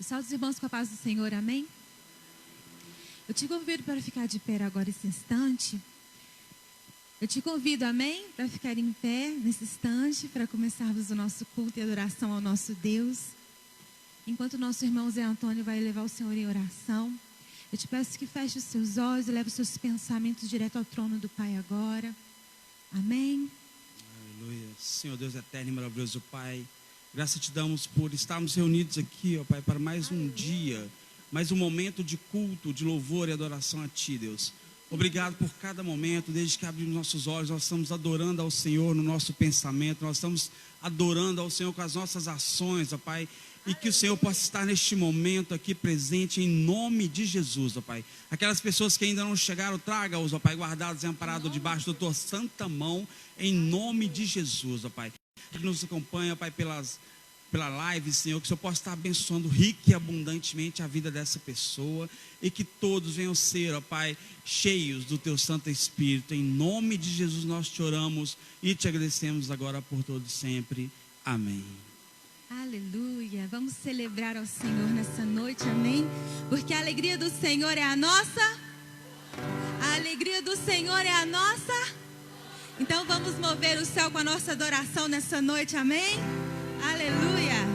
Salve os irmãos com a paz do Senhor, amém? Eu te convido para ficar de pé agora esse instante. Eu te convido, amém? Para ficar em pé nesse instante, para começarmos o nosso culto e adoração ao nosso Deus. Enquanto o nosso irmão Zé Antônio vai levar o Senhor em oração, eu te peço que feche os seus olhos e leve os seus pensamentos direto ao trono do Pai agora. Amém? Aleluia. Senhor Deus eterno e maravilhoso Pai, graças te damos por estarmos reunidos aqui, ó Pai, para mais um dia, mais um momento de culto, de louvor e adoração a Ti, Deus. Obrigado por cada momento, desde que abrimos nossos olhos, nós estamos adorando ao Senhor no nosso pensamento, nós estamos adorando ao Senhor com as nossas ações, ó Pai, e que o Senhor possa estar neste momento aqui presente em nome de Jesus, ó Pai. Aquelas pessoas que ainda não chegaram, traga-os, ó Pai, guardados e amparados debaixo da Tua santa mão, em nome de Jesus, ó Pai. Que nos acompanha, ó Pai, pela live, Senhor, que o Senhor possa estar abençoando rica e abundantemente a vida dessa pessoa e que todos venham ser, ó Pai, cheios do Teu Santo Espírito. Em nome de Jesus nós te oramos e te agradecemos agora por todo sempre. Amém. Aleluia. Vamos celebrar ao Senhor nessa noite, amém? Porque a alegria do Senhor é a nossa. A alegria do Senhor é a nossa. Então vamos mover o céu com a nossa adoração nessa noite, amém? Aleluia.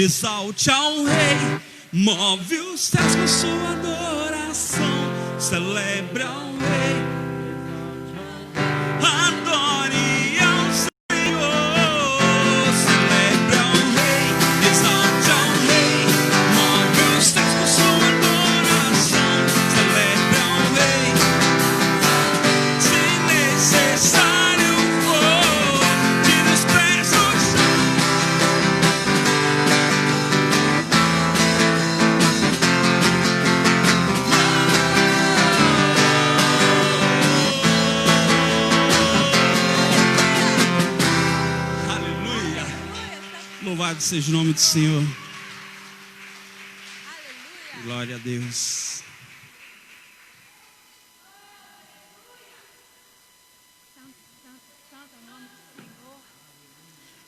Exalte ao Rei, move os céus com sua adoração. Celebra ao Rei, adore ao Senhor. Celebra ao Rei, exalte ao Rei, move os céus com sua adoração. Celebra ao Rei, se necessário for, tira os pés do chão. Louvado seja o nome do Senhor. Glória a Deus.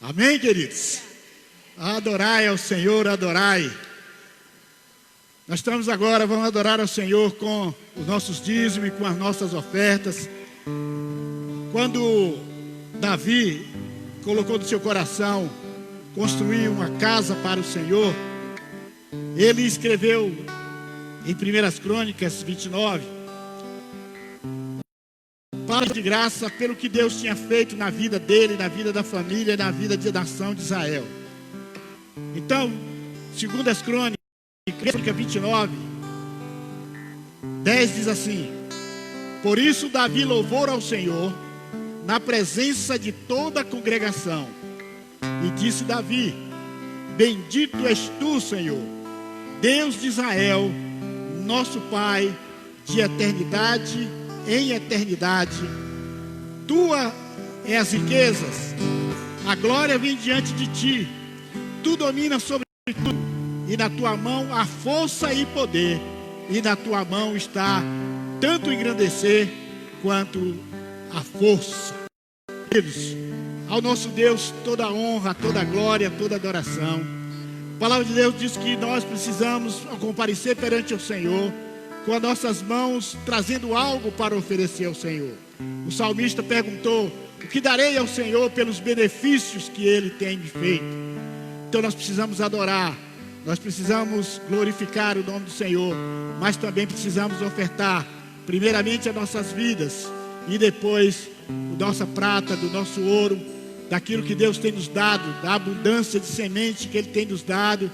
Amém, queridos? Adorai ao Senhor, adorai. Nós vamos adorar ao Senhor com os nossos dízimos e com as nossas ofertas. Quando Davi colocou no seu coração construir uma casa para o Senhor, ele escreveu em 1 Crônicas 29, para de graça pelo que Deus tinha feito na vida dele, na vida da família, na vida da nação de Israel. Então, 2 Crônicas 29, 10 diz assim: por isso Davi louvou ao Senhor na presença de toda a congregação. E disse Davi: bendito és tu, Senhor, Deus de Israel, nosso Pai, de eternidade em eternidade. Tua é as riquezas, a glória vem diante de ti. Tu dominas sobre tudo, e na tua mão há força e poder, e na tua mão está tanto engrandecer quanto a força. Queridos, ao nosso Deus toda a honra, toda a glória, toda a adoração. A palavra de Deus diz que nós precisamos comparecer perante o Senhor com as nossas mãos, trazendo algo para oferecer ao Senhor. O salmista perguntou: o que darei ao Senhor pelos benefícios que Ele tem me feito? Então nós precisamos adorar, nós precisamos glorificar o nome do Senhor, mas também precisamos ofertar primeiramente as nossas vidas e depois a nossa prata, do nosso ouro, daquilo que Deus tem nos dado, da abundância de semente que Ele tem nos dado.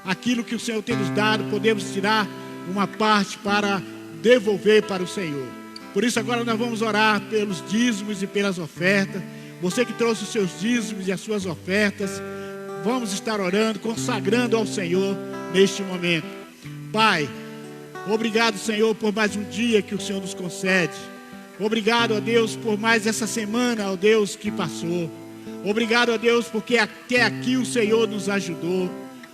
Aquilo que o Senhor tem nos dado, podemos tirar uma parte para devolver para o Senhor. Por isso agora nós vamos orar pelos dízimos e pelas ofertas. Você que trouxe os seus dízimos e as suas ofertas, vamos estar orando, consagrando ao Senhor neste momento. Pai, obrigado, Senhor, por mais um dia que o Senhor nos concede. Obrigado, ó Deus, por mais essa semana, ó Deus, que passou. Obrigado, ó Deus, porque até aqui o Senhor nos ajudou.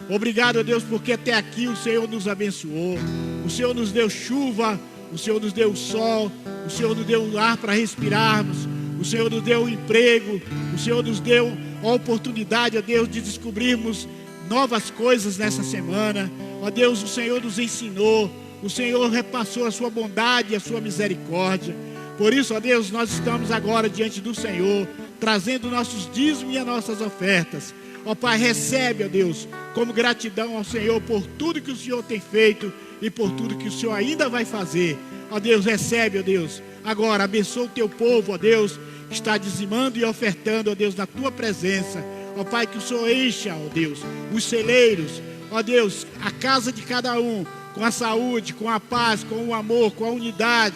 Obrigado, ó Deus, porque até aqui o Senhor nos abençoou. O Senhor nos deu chuva, o Senhor nos deu sol, o Senhor nos deu ar para respirarmos, o Senhor nos deu emprego, o Senhor nos deu a oportunidade, ó Deus, de descobrirmos novas coisas nessa semana. Ó Deus, o Senhor nos ensinou, o Senhor repassou a sua bondade e a sua misericórdia. Por isso, ó Deus, nós estamos agora diante do Senhor, trazendo nossos dízimos e as nossas ofertas. Ó Pai, recebe, ó Deus, como gratidão ao Senhor por tudo que o Senhor tem feito e por tudo que o Senhor ainda vai fazer. Ó Deus, recebe, ó Deus. Agora, abençoa o teu povo, ó Deus, que está dizimando e ofertando, ó Deus, na tua presença. Ó Pai, que o Senhor encha, ó Deus, os celeiros, ó Deus, a casa de cada um, com a saúde, com a paz, com o amor, com a unidade.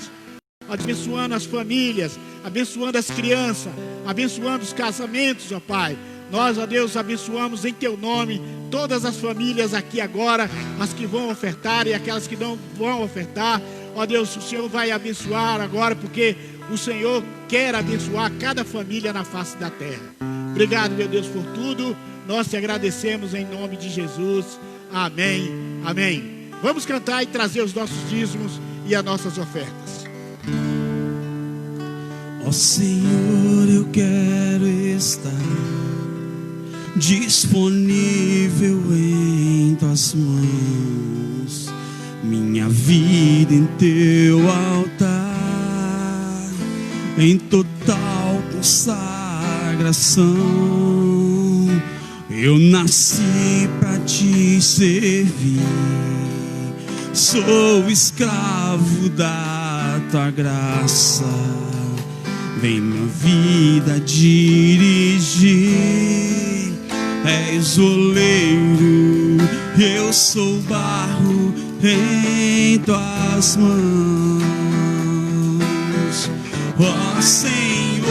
Abençoando as famílias, abençoando as crianças, abençoando os casamentos, ó Pai. Nós, ó Deus, abençoamos em Teu nome todas as famílias aqui agora, as que vão ofertar e aquelas que não vão ofertar. Ó Deus, o Senhor vai abençoar agora, porque o Senhor quer abençoar cada família na face da terra. Obrigado, meu Deus, por tudo. Nós te agradecemos em nome de Jesus. Amém, amém. Vamos cantar e trazer os nossos dízimos e as nossas ofertas. Ó Senhor, eu quero estar disponível em tuas mãos, minha vida em teu altar, em total consagração. Eu nasci para te servir, sou escravo da tua graça. Vem minha vida dirigir. És oleiro, eu sou barro em tuas mãos. Ó Senhor,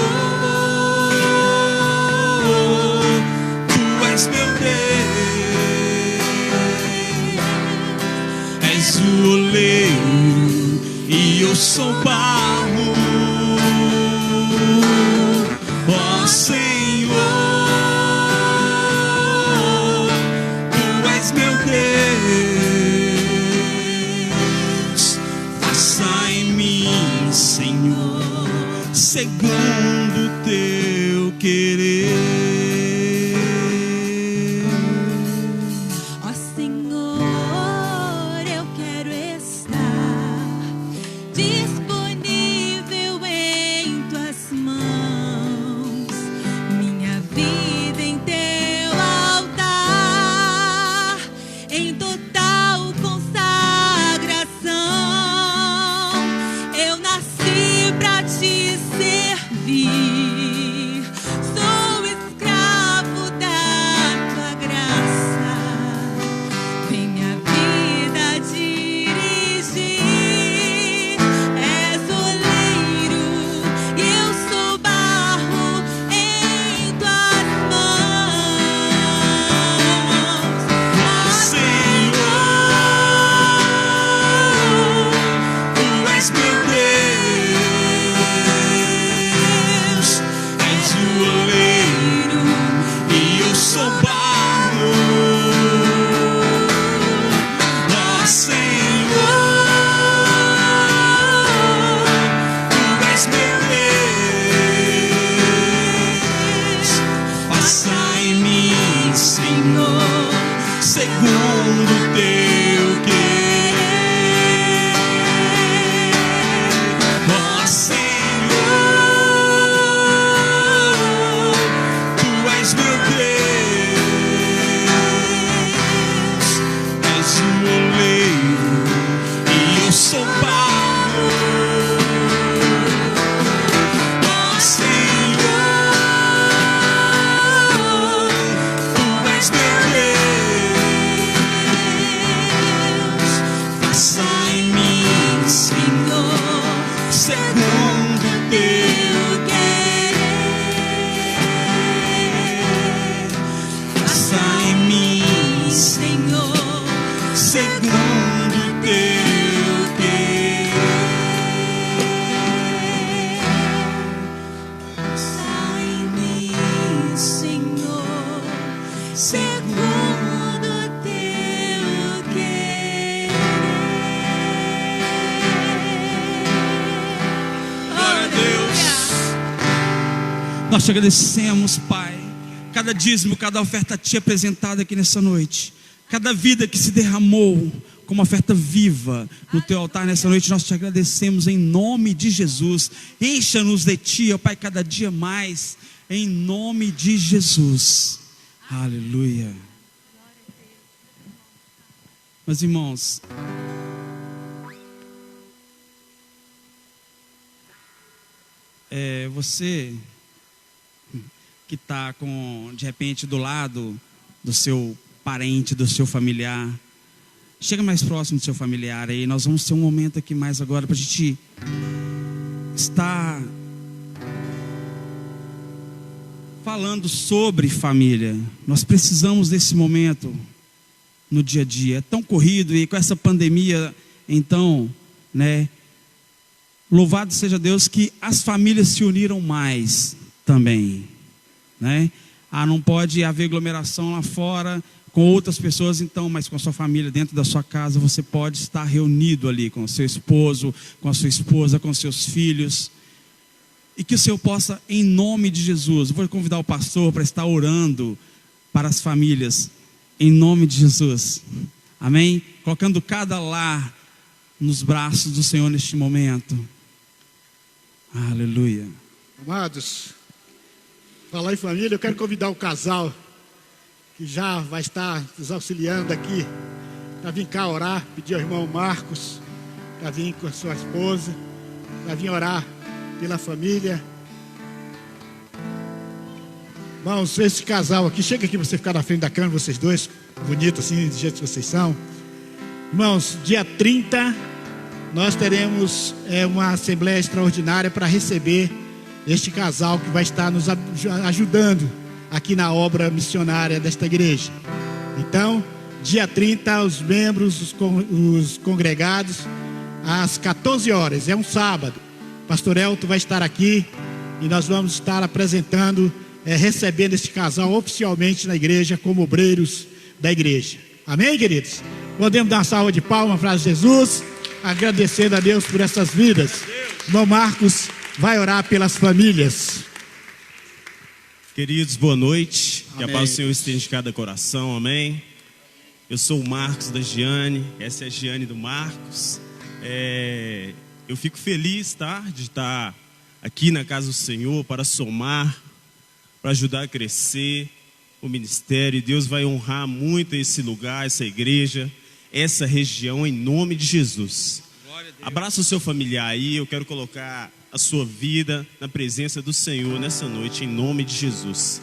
Tu és meu Deus. És o oleiro e eu sou barro. Ó Senhor, Tu és meu Deus. Faça em mim, Senhor, segundo o teu querer. Ó Senhor, Tu és meu Deus, és o oleiro e eu sou barro. Ó Senhor, Tu és meu Deus, faça em mim, Senhor, segundo o teu querer. Faça em mim, Senhor, segundo o teu querer. Faça em mim, Senhor, segundo o teu querer. Glória a Deus. Nós te agradecemos, Pai, cada dízimo, cada oferta a Ti apresentada aqui nessa noite, cada vida que se derramou como oferta viva no Teu altar nessa noite. Nós te agradecemos em nome de Jesus. Encha-nos de Ti, ó Pai, cada dia mais, em nome de Jesus. Aleluia. Meus irmãos, você que está de repente do lado do seu parente, do seu familiar, chega mais próximo do seu familiar aí. Nós vamos ter um momento aqui mais agora para a gente estar falando sobre família. Nós precisamos desse momento no dia a dia. É tão corrido, e com essa pandemia, então, né? Louvado seja Deus que as famílias se uniram mais também, né? Não pode haver aglomeração lá fora com outras pessoas, então, mas com a sua família dentro da sua casa, você pode estar reunido ali com o seu esposo, com a sua esposa, com os seus filhos. E que o Senhor possa, em nome de Jesus, vou convidar o pastor para estar orando para as famílias, em nome de Jesus, amém? Colocando cada lar nos braços do Senhor neste momento. Aleluia. Amados, falar em família, eu quero convidar o casal que já vai estar nos auxiliando aqui para vir cá orar, pedir ao irmão Marcos para vir com a sua esposa, para vir orar pela família. Irmãos, esse casal aqui, chega aqui para você ficar na frente da câmera, vocês dois, bonito assim, do jeito que vocês são. Irmãos, dia 30 nós teremos uma assembleia extraordinária para receber este casal que vai estar nos ajudando aqui na obra missionária desta igreja. Então, dia 30, os membros, os congregados, às 14 horas, é um sábado. Pastor Elton vai estar aqui e nós vamos estar apresentando, recebendo este casal oficialmente na igreja como obreiros da igreja. Amém, queridos? Podemos dar uma salva de palmas para Jesus, agradecendo a Deus por essas vidas. Irmão Marcos vai orar pelas famílias. Queridos, boa noite. Amém. Que a paz do Senhor esteja em cada coração, amém. Eu sou o Marcos da Giane, essa é a Giane do Marcos. Eu fico feliz, tá, de estar aqui na casa do Senhor para somar, para ajudar a crescer o ministério. E Deus vai honrar muito esse lugar, essa igreja, essa região, em nome de Jesus. Abraça o seu familiar aí. Eu quero colocar a sua vida na presença do Senhor nessa noite, em nome de Jesus.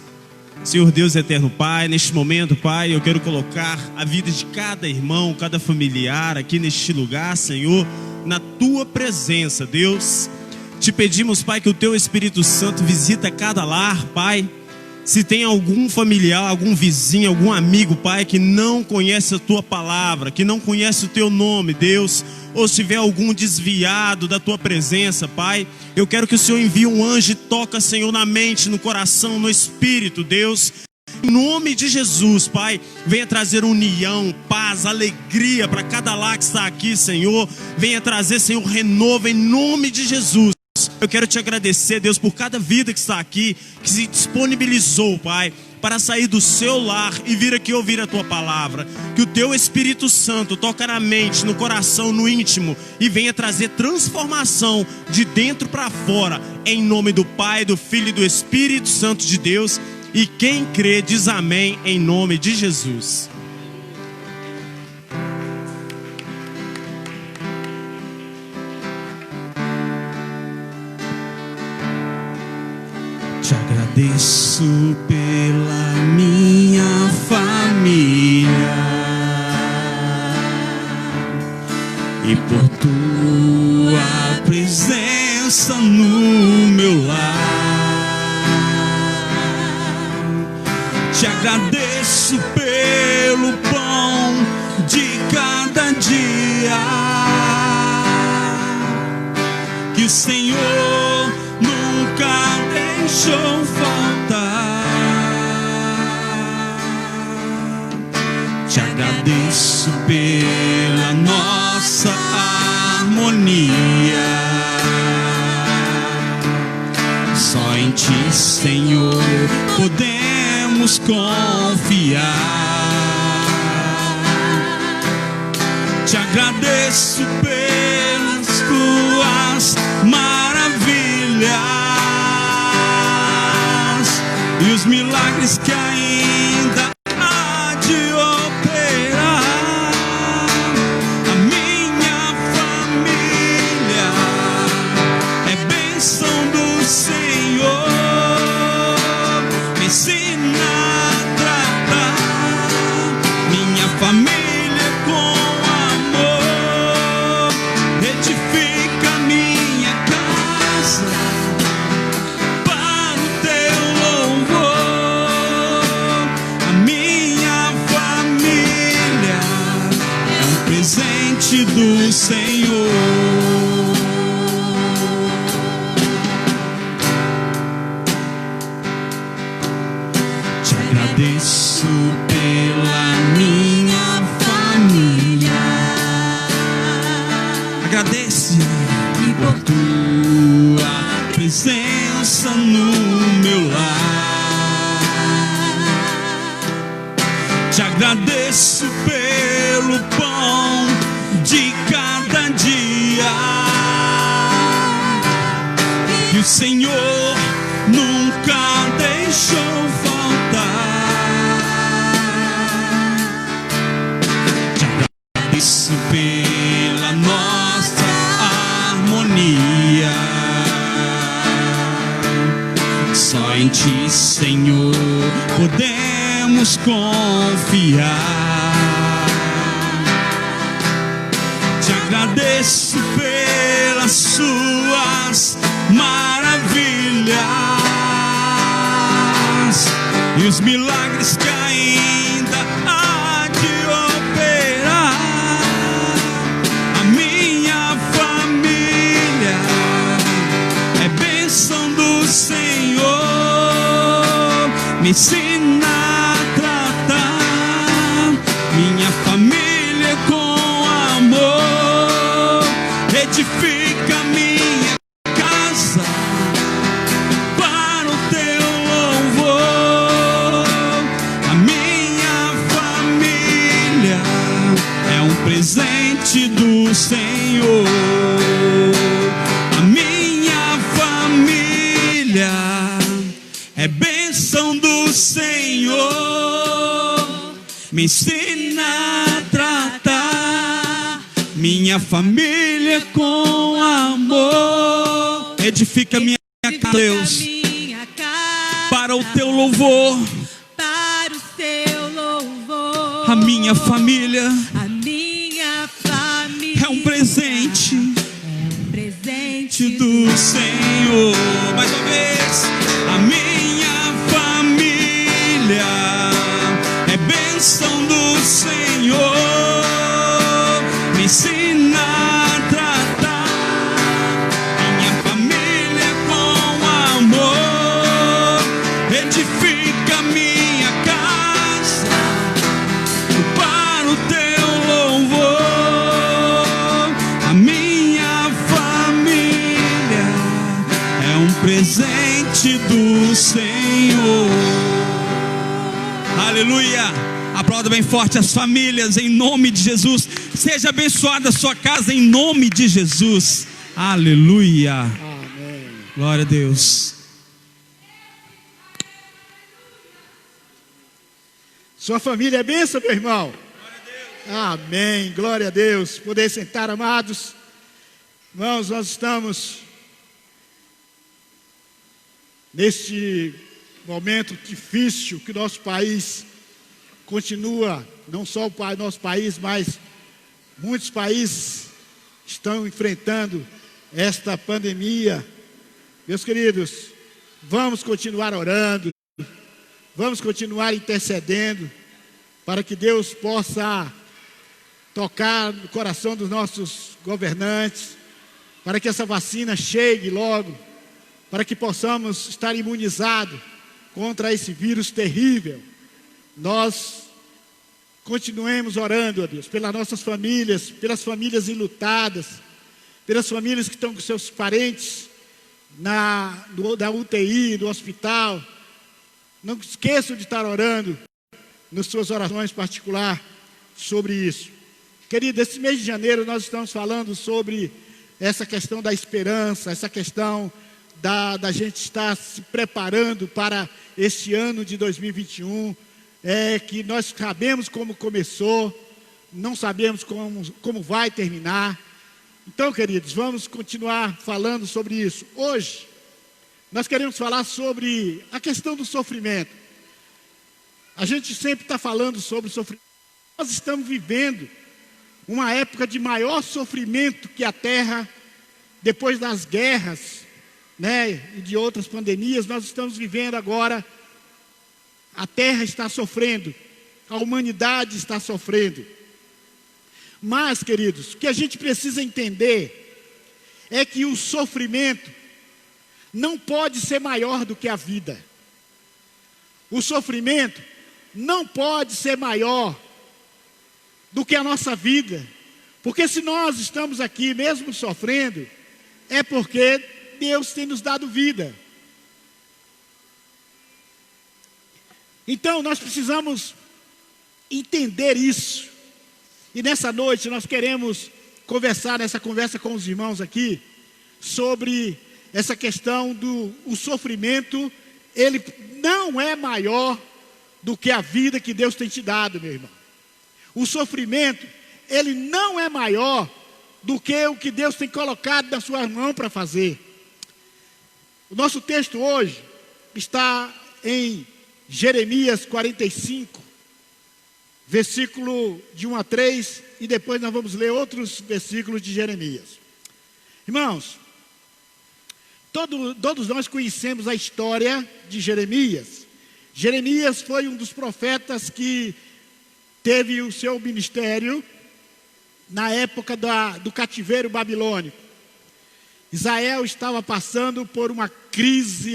Senhor Deus eterno Pai, neste momento, Pai, eu quero colocar a vida de cada irmão, cada familiar aqui neste lugar, Senhor, na Tua presença, Deus. Te pedimos, Pai, que o Teu Espírito Santo visita cada lar, Pai. Se tem algum familiar, algum vizinho, algum amigo, Pai, que não conhece a Tua palavra, que não conhece o Teu nome, Deus, ou se tiver algum desviado da Tua presença, Pai, eu quero que o Senhor envie um anjo e toca, Senhor, na mente, no coração, no espírito, Deus. Em nome de Jesus, Pai, venha trazer união, paz, alegria para cada lar que está aqui, Senhor. Venha trazer, Senhor, renovo em nome de Jesus. Eu quero te agradecer, Deus, por cada vida que está aqui, que se disponibilizou, Pai, para sair do seu lar e vir aqui ouvir a tua palavra. Que o teu Espírito Santo toque na mente, no coração, no íntimo e venha trazer transformação de dentro para fora, em nome do Pai, do Filho e do Espírito Santo de Deus. E quem crê diz amém, em nome de Jesus. Te agradeço pela minha família e por tua presença no meu lar. Te agradeço pelo pão de cada dia que o Senhor nunca deixou faltar. Te agradeço pela nossa harmonia. Só em Ti, Senhor, podemos confiar. Te agradeço pelas Tuas maravilhas e os milagres que ainda há de operar. A minha família é bênção do Senhor. Me ensina a tratar minha família com amor. Edifica minha casa para o Teu louvor. A minha família é um presente do Senhor. Te agradeço pela minha família. Agradece e por Tua presença no meu lar. Te agradeço pelo pão de cada dia que o Senhor nunca deixou faltar. Te agradeço pela nossa harmonia. Só em Ti, Senhor, podemos confiar. Te agradeço pelas Suas maravilhas e os milagres que ainda há de operar. A minha família é bênção do Senhor. Me ensina a tratar minha família com amor. Edifica minha casa para o Teu louvor. A minha família é um presente do Senhor. A minha família é bênção do Senhor. Me ensina a tratar minha família com amor. Edifica minha casa, Deus, para o Teu louvor. Para o Teu louvor. A minha família A minha família é um presente presente do Senhor. Mais uma vez, a minha família é bênção do Senhor. Me ensina a tratar minha família com amor. Edifica minha casa para o Teu louvor. A minha família é um presente Aleluia. Aplauda bem forte as famílias em nome de Jesus. Seja abençoada a sua casa em nome de Jesus. Aleluia. Amém. Glória a Deus. Sua família é bênção, meu irmão? Amém, glória a Deus. Poder sentar, amados. Irmãos, nós estamos neste momento difícil que o nosso país continua, não só o nosso país, mas muitos países estão enfrentando esta pandemia. Meus queridos, vamos continuar orando, vamos continuar intercedendo para que Deus possa tocar no coração dos nossos governantes, para que essa vacina chegue logo, para que possamos estar imunizados contra esse vírus terrível. Nós continuemos orando, ó Deus, pelas nossas famílias, pelas famílias enlutadas, pelas famílias que estão com seus parentes da UTI, do hospital. Não esqueçam de estar orando nas suas orações particulares sobre isso. Querido, esse mês de janeiro nós estamos falando sobre essa questão da esperança, essa questão da gente estar se preparando para este ano de 2021, que nós sabemos como começou, não sabemos como vai terminar. Então, queridos, vamos continuar falando sobre isso. Hoje, nós queremos falar sobre a questão do sofrimento. A gente sempre está falando sobre o sofrimento. Nós estamos vivendo uma época de maior sofrimento que a Terra, depois das guerras, e de outras pandemias. Nós estamos vivendo agora, a Terra está sofrendo, a humanidade está sofrendo. Mas, queridos, o que a gente precisa entender é que o sofrimento não pode ser maior do que a vida. O sofrimento não pode ser maior do que a nossa vida, porque se nós estamos aqui mesmo sofrendo, é porque Deus tem nos dado vida. Então nós precisamos entender isso, e nessa noite nós queremos conversar, nessa conversa com os irmãos aqui, sobre essa questão do sofrimento. Ele não é maior do que a vida que Deus tem te dado, meu irmão. O sofrimento, ele não é maior do que o que Deus tem colocado na sua mão para fazer. O nosso texto hoje está em Jeremias 45, versículo de 1 a 3, e depois nós vamos ler outros versículos de Jeremias. Irmãos, todos nós conhecemos a história de Jeremias. Jeremias foi um dos profetas que teve o seu ministério na época do cativeiro babilônico. Israel estava passando por uma crise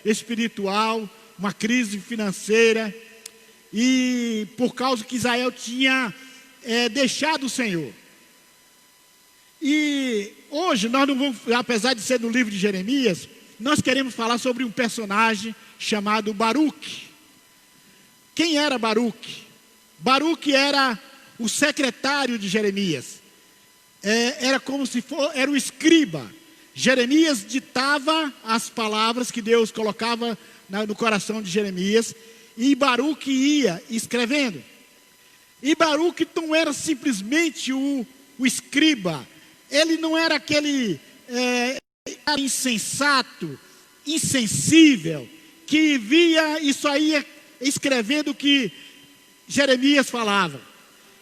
espiritual, uma crise financeira, e por causa que Israel tinha deixado o Senhor. E hoje nós não vamos, apesar de ser no livro de Jeremias, nós queremos falar sobre um personagem chamado Baruque. Quem era Baruque? Baruque era o secretário de Jeremias. Era como se era o escriba. Jeremias ditava as palavras que Deus colocava no coração de Jeremias, e Baruque ia escrevendo. E Baruque não era simplesmente o escriba. Ele não era aquele insensato, insensível, que via isso aí escrevendo o que Jeremias falava.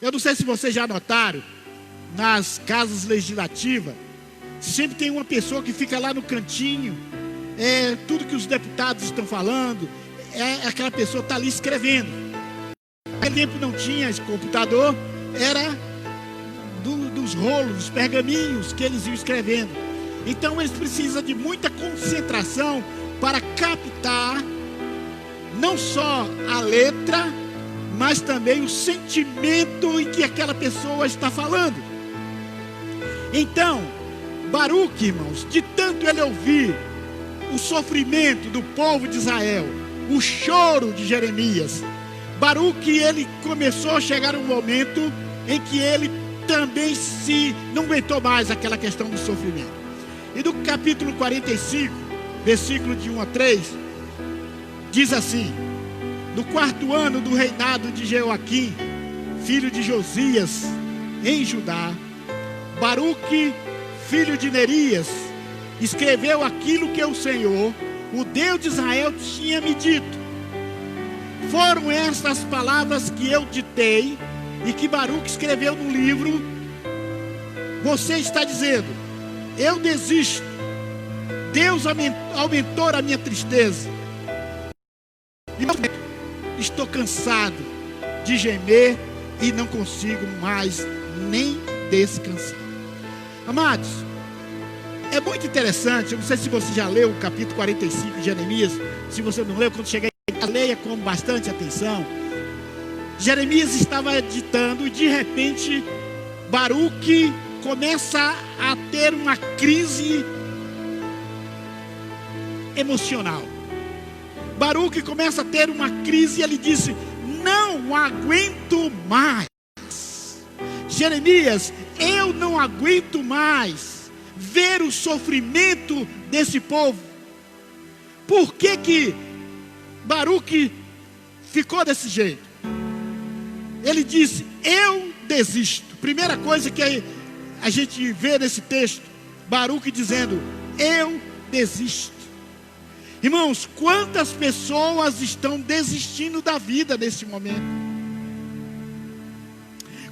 Eu não sei se vocês já notaram, nas casas legislativas, sempre tem uma pessoa que fica lá no cantinho, tudo que os deputados estão falando, aquela pessoa está ali escrevendo. Naquele tempo não tinha esse computador, era dos rolos, dos pergaminhos que eles iam escrevendo. Então eles precisam de muita concentração para captar não só a letra, mas também o sentimento em que aquela pessoa está falando. Então, Baruque, irmãos, de tanto ele ouvir o sofrimento do povo de Israel, o choro de Jeremias. Baruque, ele começou a chegar um momento em que ele também não aguentou mais aquela questão do sofrimento. E do capítulo 45, versículo de 1 a 3, diz assim: no 4º ano do reinado de Jeoaquim, filho de Josias, em Judá, Baruque, filho de Nerias, escreveu aquilo que o Senhor, o Deus de Israel, tinha me dito. Foram estas palavras que eu ditei e que Baruque escreveu no livro. Você está dizendo: eu desisto. Deus aumentou a minha tristeza. Estou cansado de gemer e não consigo mais nem descansar. Amados, é muito interessante. Eu não sei se você já leu o capítulo 45 de Jeremias. Se você não leu, quando chegar, leia com bastante atenção. Jeremias estava editando e de repente Baruque começa a ter uma crise emocional. Baruque começa a ter uma crise e ele disse: não aguento mais. Jeremias, eu não aguento mais ver o sofrimento desse povo. Por que Baruque ficou desse jeito? Ele disse: eu desisto. Primeira coisa que a gente vê nesse texto, Baruque dizendo: eu desisto. Irmãos, quantas pessoas estão desistindo da vida nesse momento?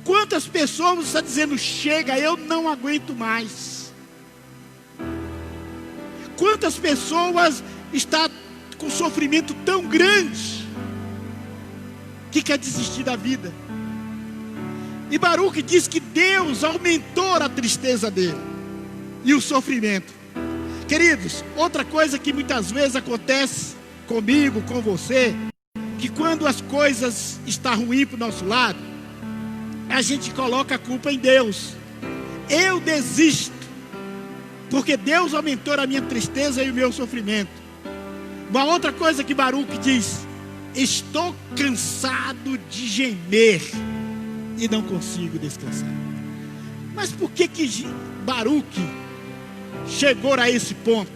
Quantas pessoas estão dizendo: chega, eu não aguento mais? Quantas pessoas estão com sofrimento tão grande que quer desistir da vida? E Baruque diz que Deus aumentou a tristeza dele e o sofrimento. Queridos, outra coisa que muitas vezes acontece comigo, com você, que quando as coisas estão ruins para o nosso lado, a gente coloca a culpa em Deus. Eu desisto, porque Deus aumentou a minha tristeza e o meu sofrimento. Uma outra coisa que Baruque diz: estou cansado de gemer e não consigo descansar. Mas por que Baruque chegou a esse ponto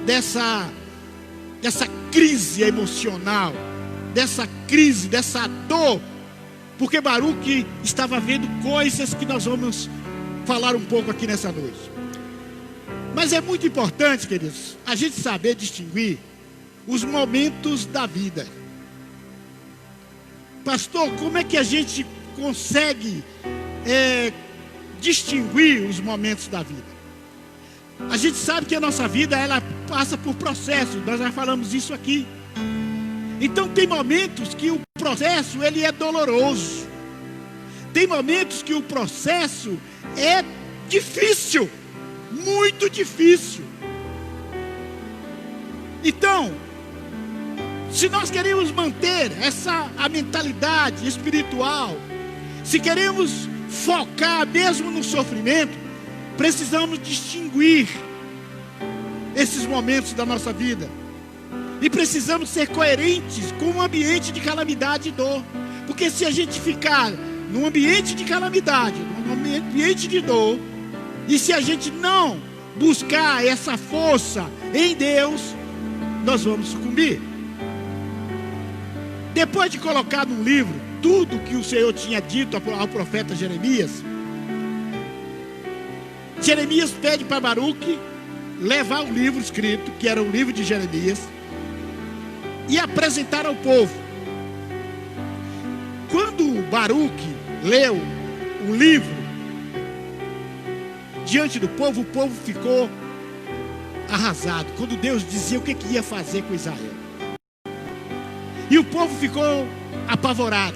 dessa crise emocional, dessa crise, dessa dor? Porque Baruque estava vendo coisas que nós vamos falar um pouco aqui nessa noite. Mas é muito importante, queridos, a gente saber distinguir os momentos da vida. Pastor, como é que a gente consegue distinguir os momentos da vida? A gente sabe que a nossa vida, ela passa por processos. Nós já falamos isso aqui. Então tem momentos que o processo, ele é doloroso. Tem momentos que o processo é difícil, muito difícil. Então, se nós queremos manter a mentalidade espiritual, se queremos focar mesmo no sofrimento, precisamos distinguir esses momentos da nossa vida. E precisamos ser coerentes com o ambiente de calamidade e dor. Porque se a gente ficar num ambiente de calamidade, num ambiente de dor, e se a gente não buscar essa força em Deus, nós vamos sucumbir. Depois de colocar num livro tudo que o Senhor tinha dito ao profeta Jeremias, Jeremias pede para Baruque levar o livro escrito, que era o livro de Jeremias, e apresentar ao povo. Quando Baruque leu o livro diante do povo, o povo ficou arrasado. Quando Deus dizia o que ia fazer com Israel, e o povo ficou apavorado.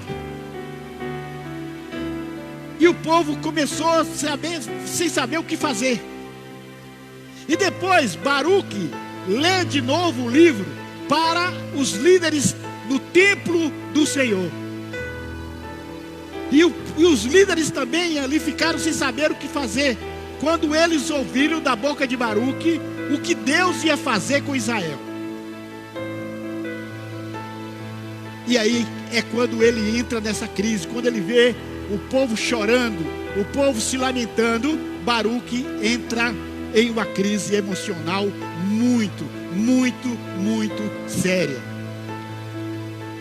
E o povo começou a sem saber o que fazer. E depois Baruque lê de novo o livro para os líderes do templo do Senhor. E os líderes também ali ficaram sem saber o que fazer, quando eles ouviram da boca de Baruque o que Deus ia fazer com Israel. E aí é quando ele entra nessa crise, quando ele vê o povo chorando, o povo se lamentando, Baruque entra em uma crise emocional muito, muito, muito séria.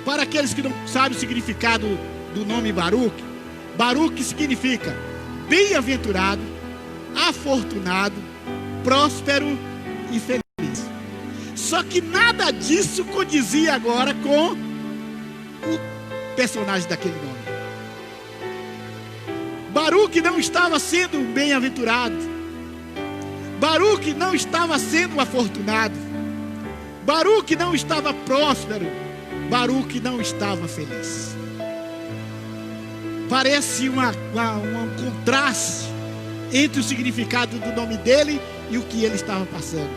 Para aqueles que não sabem o significado do nome Baruque, Baruque significa bem-aventurado, afortunado, próspero e feliz. Só que nada disso condizia agora com o personagem daquele nome. Baruque não estava sendo bem-aventurado, Baruque não estava sendo afortunado, Baruque não estava próspero, Baruque não estava feliz. Parece um contraste entre o significado do nome dele e o que ele estava passando.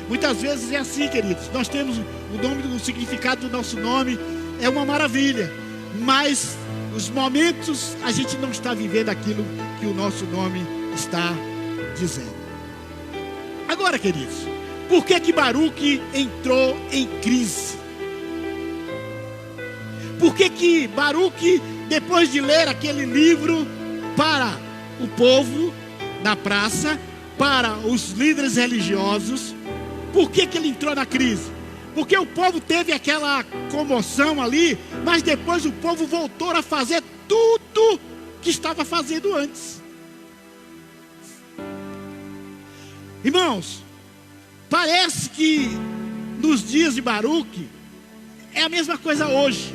Muitas vezes é assim, queridos. Nós temos o significado do nosso nome, é uma maravilha, mas os momentos a gente não está vivendo aquilo que o nosso nome está dizendo. Agora, queridos, por que Baruque entrou em crise? Por que Baruque, depois de ler aquele livro para o povo da praça, para os líderes religiosos, por que ele entrou na crise? Porque o povo teve aquela comoção ali, mas depois o povo voltou a fazer tudo que estava fazendo antes. Irmãos, parece que nos dias de Baruque é a mesma coisa hoje.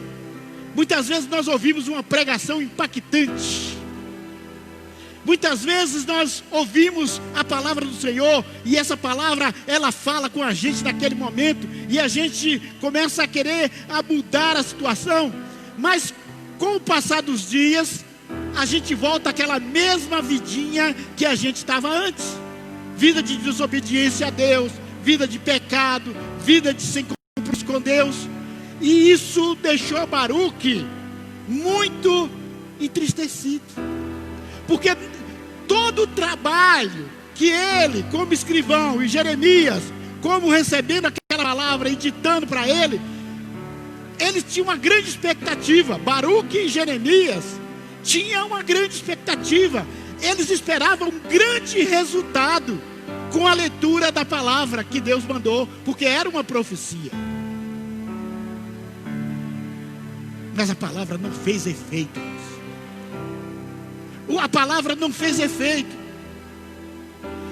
Muitas vezes nós ouvimos uma pregação impactante. Muitas vezes nós ouvimos a palavra do Senhor e essa palavra, ela fala com a gente naquele momento e a gente começa a querer mudar a situação. Mas com o passar dos dias, a gente volta àquela mesma vidinha que a gente estava antes. Vida de desobediência a Deus, vida de pecado, vida de sem compromisso com Deus. E isso deixou Baruque muito entristecido. Porque todo o trabalho que ele, como escrivão, e Jeremias, como recebendo aquela palavra e ditando para ele, eles tinham uma grande expectativa. Baruque e Jeremias tinham uma grande expectativa. Eles esperavam um grande resultado com a leitura da palavra que Deus mandou, porque era uma profecia. Mas a palavra não fez efeito. A palavra não fez efeito.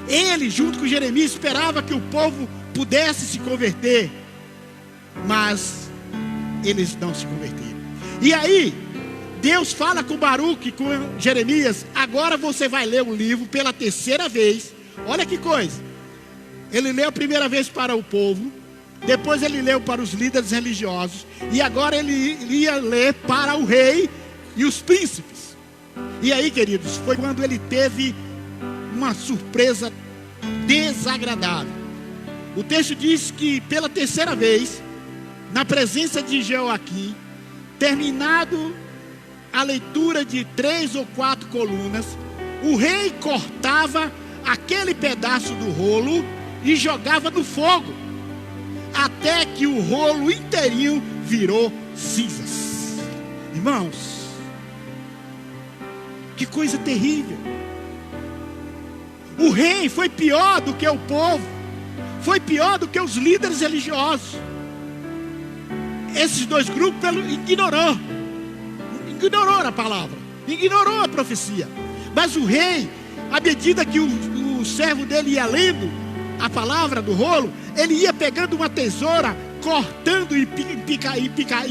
Ele, junto com Jeremias, esperava que o povo pudesse se converter, mas eles não se converteram. E aí, Deus fala com Baruque, com Jeremias: agora você vai ler o livro pela terceira vez. Olha que coisa. Ele leu a primeira vez para o povo, depois ele leu para os líderes religiosos, e agora ele ia ler para o rei e os príncipes. E aí, queridos, foi quando ele teve uma surpresa desagradável. O texto diz que pela terceira vez, na presença de Jeoaquim, terminado a leitura de 3 ou 4 colunas, o rei cortava aquele pedaço do rolo e jogava no fogo, até que o rolo inteirinho virou cinzas. Irmãos, que coisa terrível. O rei foi pior do que o povo, foi pior do que os líderes religiosos. Esses dois grupos ignorou a palavra, ignorou a profecia. Mas o rei, à medida que o servo dele ia lendo a palavra do rolo, ele ia pegando uma tesoura, cortando em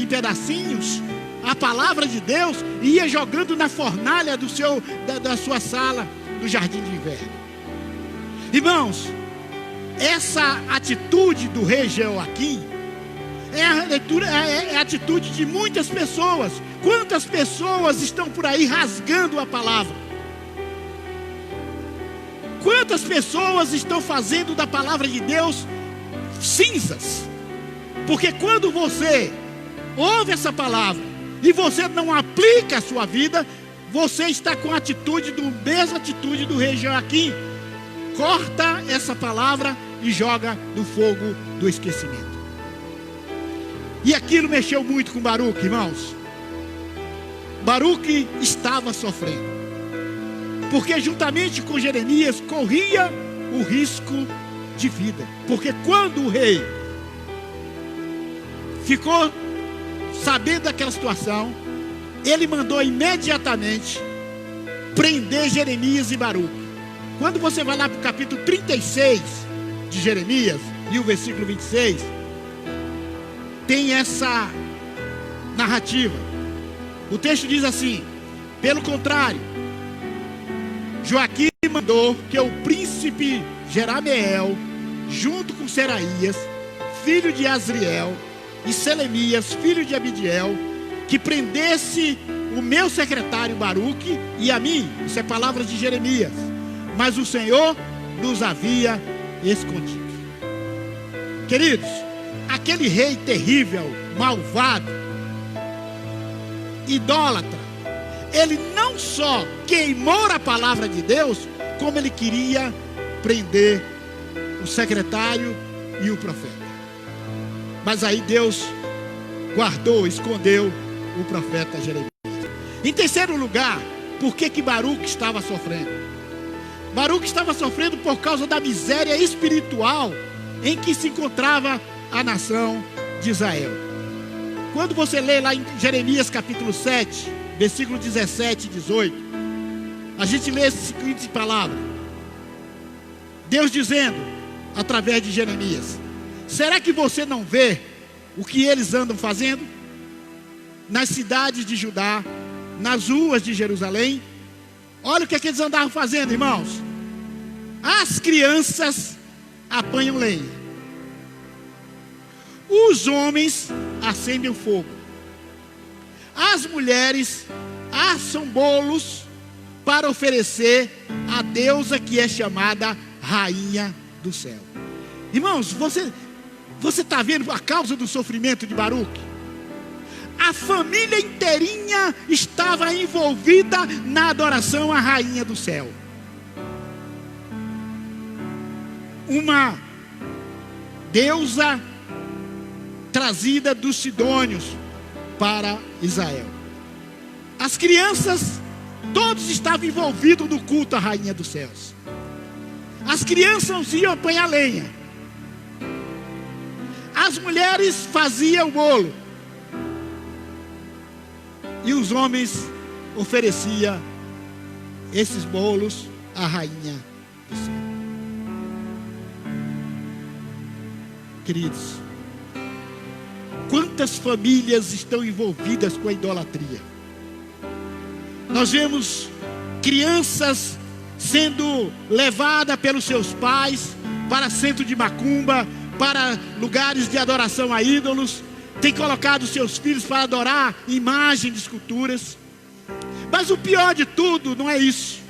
pedacinhos a palavra de Deus, e ia jogando na fornalha da sua sala do jardim de inverno. Irmãos, essa atitude do rei Jeoaquim é a atitude de muitas pessoas. Quantas pessoas estão por aí rasgando a palavra? Quantas pessoas estão fazendo da palavra de Deus cinzas? Porque quando você ouve essa palavra e você não aplica a sua vida, você está com a mesma atitude do rei Jeoaquim. Corta essa palavra e joga no fogo do esquecimento. E aquilo mexeu muito com Baruque, irmãos. Baruque estava sofrendo, porque juntamente com Jeremias corria o risco de vida. Porque quando o rei ficou sabendo daquela situação, ele mandou imediatamente prender Jeremias e Baruque. Quando você vai lá para o capítulo 36 de Jeremias e o versículo 26, tem essa narrativa. O texto diz assim: pelo contrário, Joaquim mandou que o príncipe Jerameel, junto com Seraías, filho de Azriel, e Selemias, filho de Abidiel, que prendesse o meu secretário Baruque e a mim. Isso é palavras de Jeremias. Mas o Senhor nos havia escondido. Queridos, aquele rei terrível, malvado, idólatra, ele não só queimou a palavra de Deus, como ele queria prender o secretário e o profeta. Mas aí Deus guardou, escondeu o profeta Jeremias. Em terceiro lugar, por que Baruque estava sofrendo? Baruque estava sofrendo por causa da miséria espiritual em que se encontrava a nação de Israel. Quando você lê lá em Jeremias capítulo 7, versículo 17 e 18, a gente lê essa seguinte palavra: Deus dizendo, através de Jeremias: será que você não vê o que eles andam fazendo? Nas cidades de Judá, nas ruas de Jerusalém. Olha o que eles andavam fazendo, irmãos. As crianças apanham lenha, os homens acendem o fogo, as mulheres assam bolos para oferecer à deusa que é chamada Rainha do Céu. Irmãos, você está vendo a causa do sofrimento de Baruque? A família inteirinha estava envolvida na adoração à Rainha do Céu. Uma deusa trazida dos sidônios para Israel. As crianças, todos estavam envolvidos no culto à Rainha dos Céus. As crianças iam apanhar lenha. As mulheres faziam o bolo. E os homens ofereciam esses bolos à Rainha do Céu. Queridos, quantas famílias estão envolvidas com a idolatria? Nós vemos crianças sendo levadas pelos seus pais para centro de macumba, para lugares de adoração a ídolos. Tem colocado seus filhos para adorar imagens de esculturas. Mas o pior de tudo não é isso.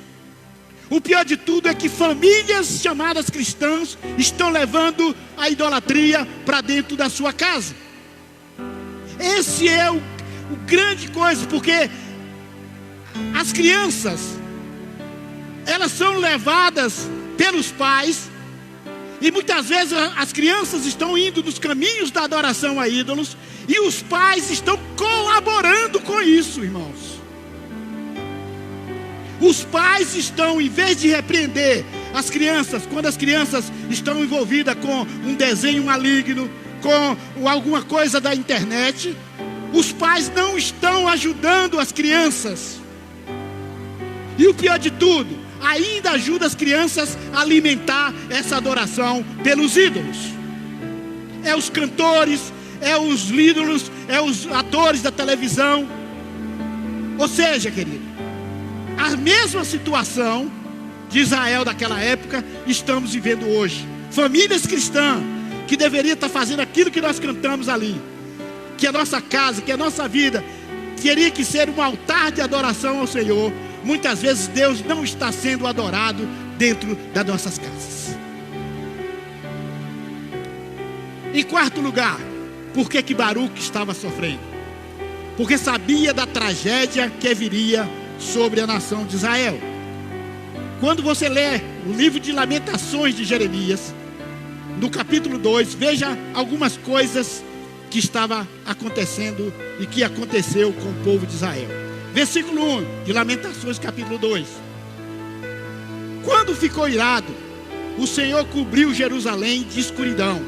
O pior de tudo é que famílias chamadas cristãs estão levando a idolatria para dentro da sua casa. Esse é o grande coisa, porque as crianças, elas são levadas pelos pais. E muitas vezes as crianças estão indo nos caminhos da adoração a ídolos, e os pais estão colaborando com isso, irmãos. Os pais estão, em vez de repreender as crianças, quando as crianças estão envolvidas com um desenho maligno, com alguma coisa da internet, os pais não estão ajudando as crianças. E o pior de tudo, ainda ajuda as crianças a alimentar essa adoração pelos ídolos. É os cantores, é os ídolos, é os atores da televisão. Ou seja, querido, a mesma situação de Israel daquela época estamos vivendo hoje. Famílias cristãs que deveriam estar fazendo aquilo que nós cantamos ali, que a nossa casa, que a nossa vida teria que ser um altar de adoração ao Senhor. Muitas vezes Deus não está sendo adorado dentro das nossas casas. Em quarto lugar, por que Baruque estava sofrendo? Porque sabia da tragédia que viria sobre a nação de Israel. Quando você lê o livro de Lamentações de Jeremias, no capítulo 2, veja algumas coisas que estava acontecendo e que aconteceu com o povo de Israel. Versículo 1 de Lamentações, capítulo 2. Quando ficou irado, o Senhor cobriu Jerusalém de escuridão.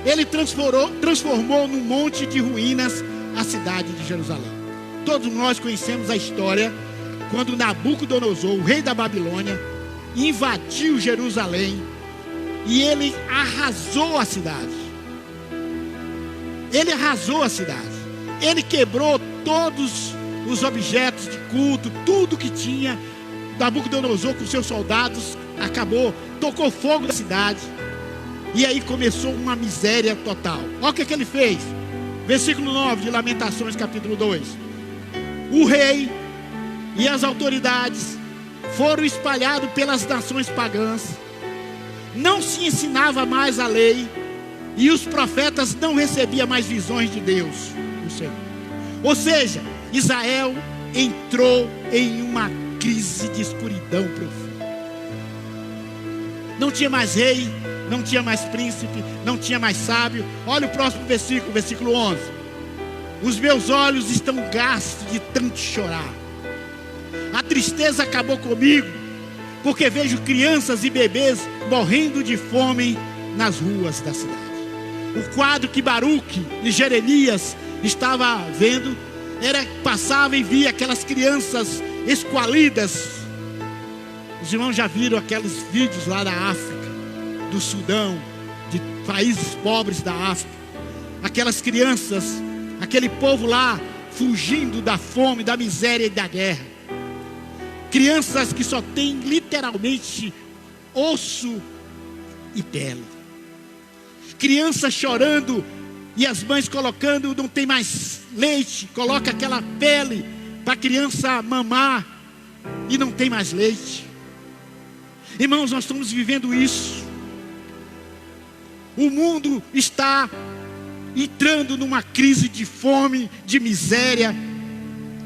Ele transformou num monte de ruínas a cidade de Jerusalém. Todos nós conhecemos a história quando Nabucodonosor, o rei da Babilônia, invadiu Jerusalém e ele arrasou a cidade. Ele arrasou a cidade. Ele quebrou todos os objetos de culto, tudo que tinha. Nabucodonosor com seus soldados acabou, tocou fogo na cidade. E aí começou uma miséria total. Olha o que ele fez. Versículo 9 de Lamentações, capítulo 2. O rei e as autoridades foram espalhados pelas nações pagãs. Não se ensinava mais a lei, e os profetas não recebiam mais visões de Deus, o Senhor. Ou seja, Israel entrou em uma crise de escuridão profunda. Não tinha mais rei, não tinha mais príncipe, não tinha mais sábio. Olha o próximo versículo, versículo 11. Os meus olhos estão gastos de tanto chorar. A tristeza acabou comigo, porque vejo crianças e bebês morrendo de fome nas ruas da cidade. O quadro que Baruque e Jeremias estava vendo era que passava e via aquelas crianças esqualidas. Os irmãos já viram aqueles vídeos lá da África, do Sudão, de países pobres da África. Aquelas crianças, aquele povo lá fugindo da fome, da miséria e da guerra. Crianças que só têm literalmente osso e pele. Crianças chorando e as mães colocando, não tem mais leite, coloca aquela pele para a criança mamar e não tem mais leite. Irmãos, nós estamos vivendo isso. O mundo está entrando numa crise de fome, de miséria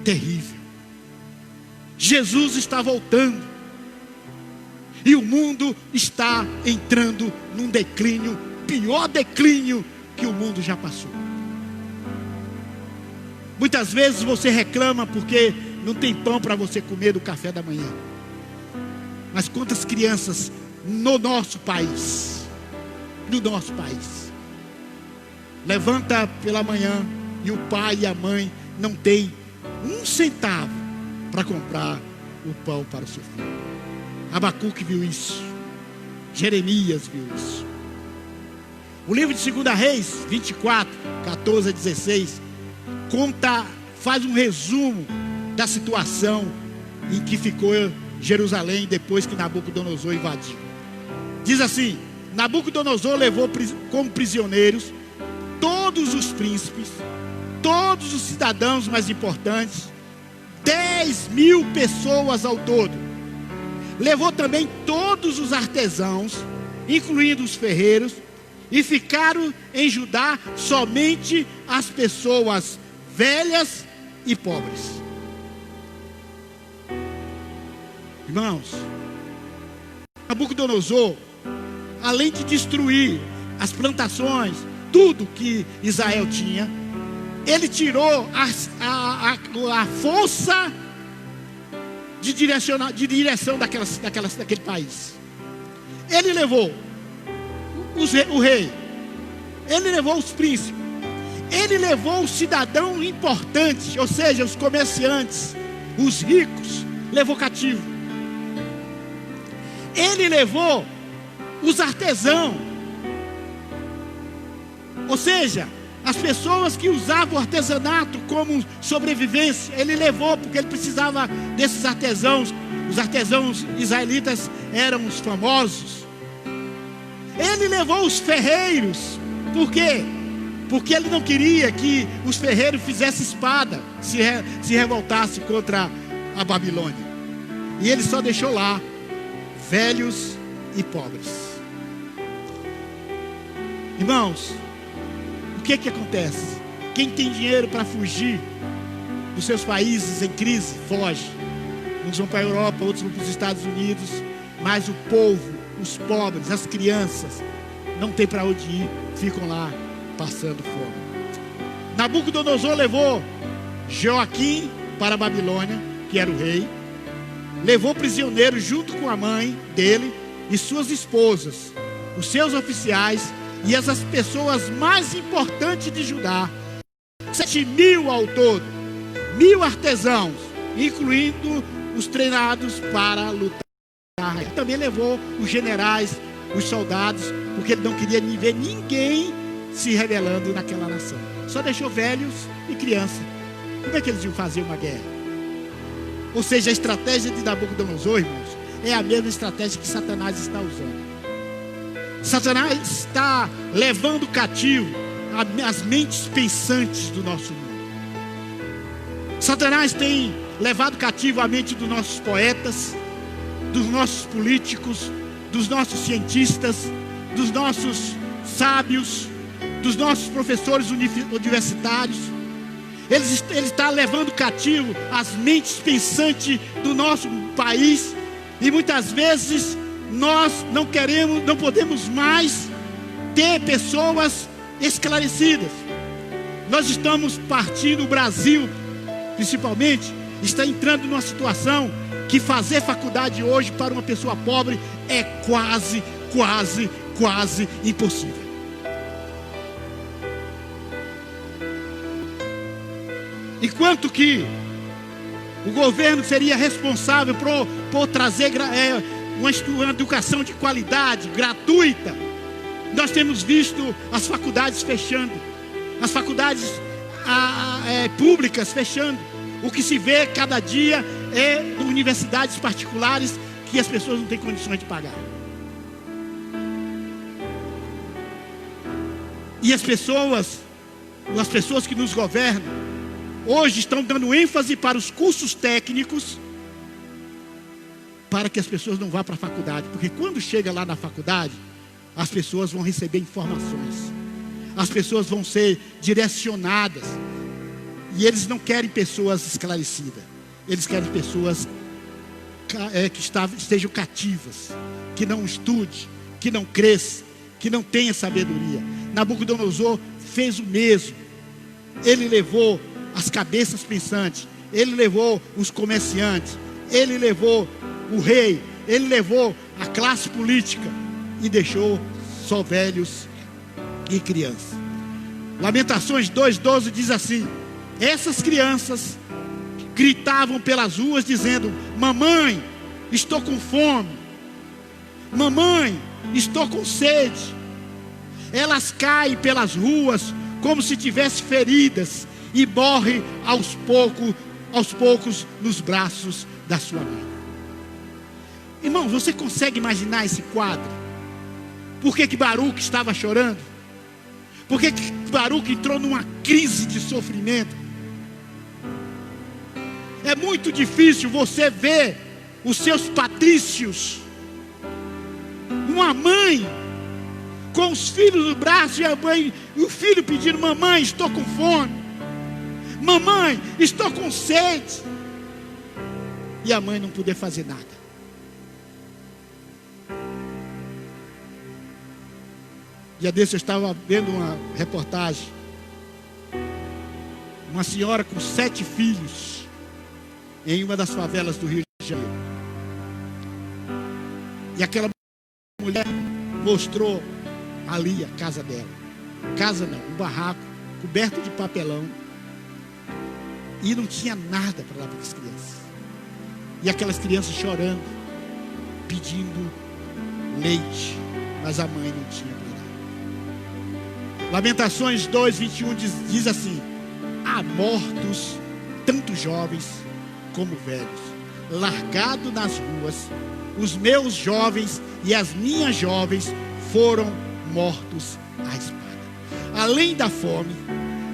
terrível. Jesus está voltando e o mundo está entrando num declínio, pior declínio que o mundo já passou. Muitas vezes você reclama porque não tem pão para você comer do café da manhã. Mas quantas crianças no nosso país, levanta pela manhã e o pai e a mãe não tem um centavo para comprar o pão para o seu filho. Abacuque viu isso, Jeremias viu isso. O livro de 2 Reis 24, 14 a 16 faz um resumo da situação em que ficou Jerusalém depois que Nabucodonosor invadiu. Diz assim: Nabucodonosor levou como prisioneiros todos os príncipes, todos os cidadãos mais importantes, 10.000 pessoas ao todo. Levou também todos os artesãos, incluindo os ferreiros, e ficaram em Judá somente as pessoas velhas e pobres. Irmãos, Nabucodonosor, além de destruir as plantações, tudo que Israel tinha, ele tirou a força de direção daquele país. Ele levou o rei, ele levou os príncipes, ele levou os cidadãos importantes, ou seja, os comerciantes, os ricos, levou cativo. Ele levou os artesãos, ou seja, as pessoas que usavam o artesanato como sobrevivência. Ele levou, porque ele precisava desses artesãos. Os artesãos israelitas eram os famosos. Ele levou os ferreiros. Por quê? Porque ele não queria que os ferreiros fizessem espada, se revoltassem contra a Babilônia. E ele só deixou lá velhos e pobres. Irmãos, o que acontece? Quem tem dinheiro para fugir dos seus países em crise, foge. Uns vão para a Europa, outros vão para os Estados Unidos. Mas o povo, os pobres, as crianças, não tem para onde ir, ficam lá passando fome. Nabucodonosor levou Joaquim para a Babilônia, que era o rei. Levou prisioneiro junto com a mãe dele e suas esposas, os seus oficiais e as pessoas mais importantes de Judá. 7.000 ao todo, 1.000 artesãos, incluindo os treinados para lutar. Ele também levou os generais, os soldados, porque ele não queria ver ninguém se rebelando naquela nação. Só deixou velhos e crianças. Como é que eles iam fazer uma guerra? Ou seja, a estratégia de Nabucodonosor, irmãos, é a mesma estratégia que Satanás está usando. Satanás está levando cativo as mentes pensantes do nosso mundo. Satanás tem levado cativo a mente dos nossos poetas, dos nossos políticos, dos nossos cientistas, dos nossos sábios, dos nossos professores universitários. Ele está levando cativo as mentes pensantes do nosso país. E muitas vezes nós não podemos mais ter pessoas esclarecidas. Nós estamos partindo, o Brasil principalmente, está entrando numa situação que fazer faculdade hoje para uma pessoa pobre é quase impossível. Enquanto que o governo seria responsável por trazer uma educação de qualidade, gratuita, nós temos visto as faculdades fechando, as faculdades públicas fechando. O que se vê cada dia é universidades particulares que as pessoas não têm condições de pagar. E as pessoas que nos governam, hoje estão dando ênfase para os cursos técnicos, para que as pessoas não vá para a faculdade. Porque quando chega lá na faculdade, as pessoas vão receber informações, as pessoas vão ser direcionadas. E eles não querem pessoas esclarecidas, eles querem pessoas que estejam cativas, que não estude, que não cresça, que não tenha sabedoria. Nabucodonosor fez o mesmo. Ele levou as cabeças pensantes, ele levou os comerciantes, ele levou o rei, ele levou a classe política e deixou só velhos e crianças. Lamentações 2:12 diz assim: essas crianças gritavam pelas ruas dizendo: mamãe, estou com fome, mamãe, estou com sede. Elas caem pelas ruas como se tivessem feridas e morrem aos poucos nos braços da sua mãe. Irmão, você consegue imaginar esse quadro? Por que Baruque estava chorando? Por que Baruque entrou numa crise de sofrimento? É muito difícil você ver os seus patrícios, uma mãe com os filhos no braço e o filho pedindo: mamãe, estou com fome, mamãe, estou com sede, e a mãe não poder fazer nada. Dia desse eu estava vendo uma reportagem, uma senhora com 7 filhos em uma das favelas do Rio de Janeiro. E aquela mulher mostrou ali a casa dela. Casa não, um barraco coberto de papelão. E não tinha nada para dar para as crianças. E aquelas crianças chorando, pedindo leite, mas a mãe não tinha para dar. Lamentações 2:21 diz assim: há mortos, tanto jovens como velhos, largados nas ruas. Os meus jovens e as minhas jovens foram mortos à espada. Além da fome,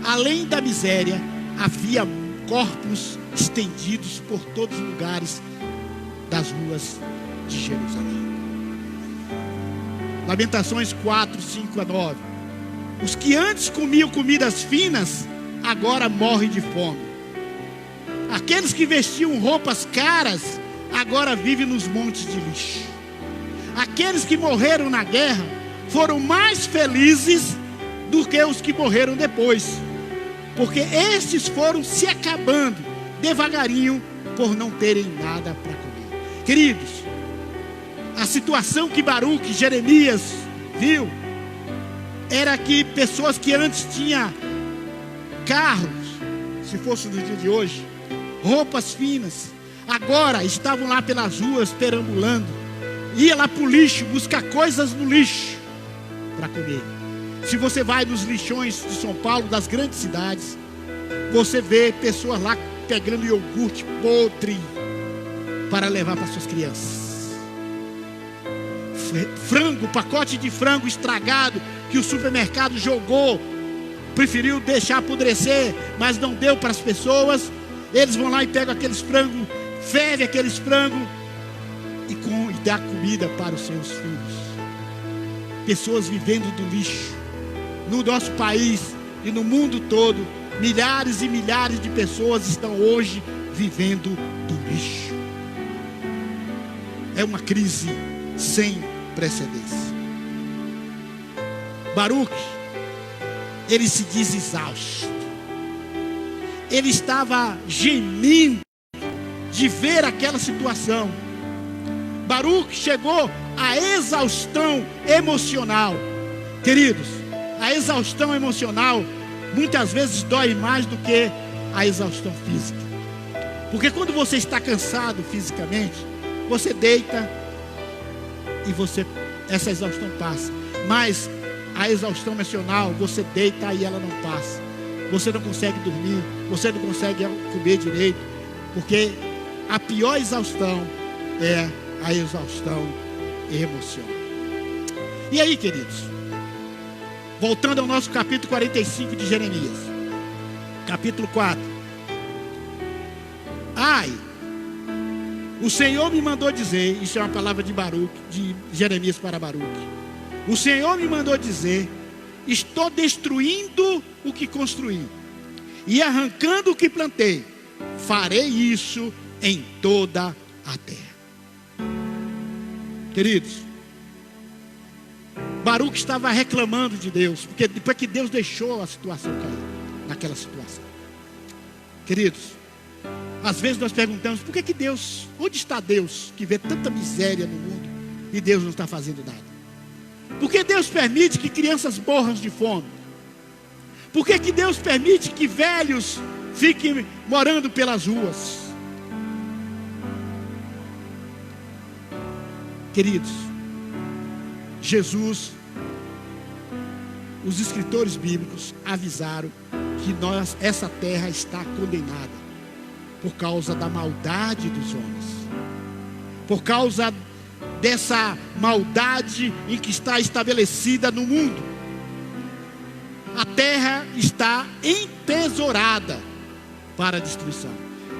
além da miséria, havia corpos estendidos por todos os lugares das ruas de Jerusalém. Lamentações 4:5-9. Os que antes comiam comidas finas, agora morrem de fome. Aqueles que vestiam roupas caras, agora vivem nos montes de lixo. Aqueles que morreram na guerra foram mais felizes do que os que morreram depois. porque estes foram se acabando devagarinho por não terem nada para comer. Queridos, a situação que Baruque, Jeremias viu era que pessoas que antes tinham carros, se fosse no dia de hoje, roupas finas, agora estavam lá pelas ruas perambulando, ia lá para o lixo, buscar coisas no lixo para comer. Se você vai nos lixões de São Paulo, das grandes cidades, você vê pessoas lá pegando iogurte podre para levar para suas crianças. Frango, pacote de frango estragado que o supermercado jogou, preferiu deixar apodrecer, mas não deu para as pessoas. Eles vão lá e pegam aqueles frangos, fervem aqueles frangos e dá comida para os seus filhos. Pessoas vivendo do lixo. No nosso país e no mundo todo, milhares e milhares de pessoas estão hoje vivendo do lixo. É uma crise sem precedentes. Baruque, ele se diz exausto. Ele estava gemindo de ver aquela situação. Baruque chegou à exaustão emocional. Queridos, a exaustão emocional muitas vezes dói mais do que a exaustão física. Porque quando você está cansado fisicamente, você deita e essa exaustão passa. Mas a exaustão emocional, você deita e ela não passa. Você não consegue dormir, você não consegue comer direito, porque a pior exaustão é a exaustão emocional. E aí, queridos, voltando ao nosso capítulo 45 de Jeremias, capítulo 4. Ai, o Senhor me mandou dizer, isso é uma palavra de Baruque, de Jeremias para Baruque. O Senhor me mandou dizer: estou destruindo o que construí e arrancando o que plantei. Farei isso em toda a terra. Queridos, Baruque estava reclamando de Deus, porque depois que Deus deixou a situação cair, naquela situação. Queridos, às vezes nós perguntamos: por que Deus, onde está Deus que vê tanta miséria no mundo e Deus não está fazendo nada? Por que Deus permite que crianças morram de fome? Por que Deus permite que velhos fiquem morando pelas ruas? Queridos, Jesus, os escritores bíblicos avisaram que essa terra está condenada por causa da maldade dos homens, por causa dessa maldade em que está estabelecida no mundo. A terra está entesourada para a destruição,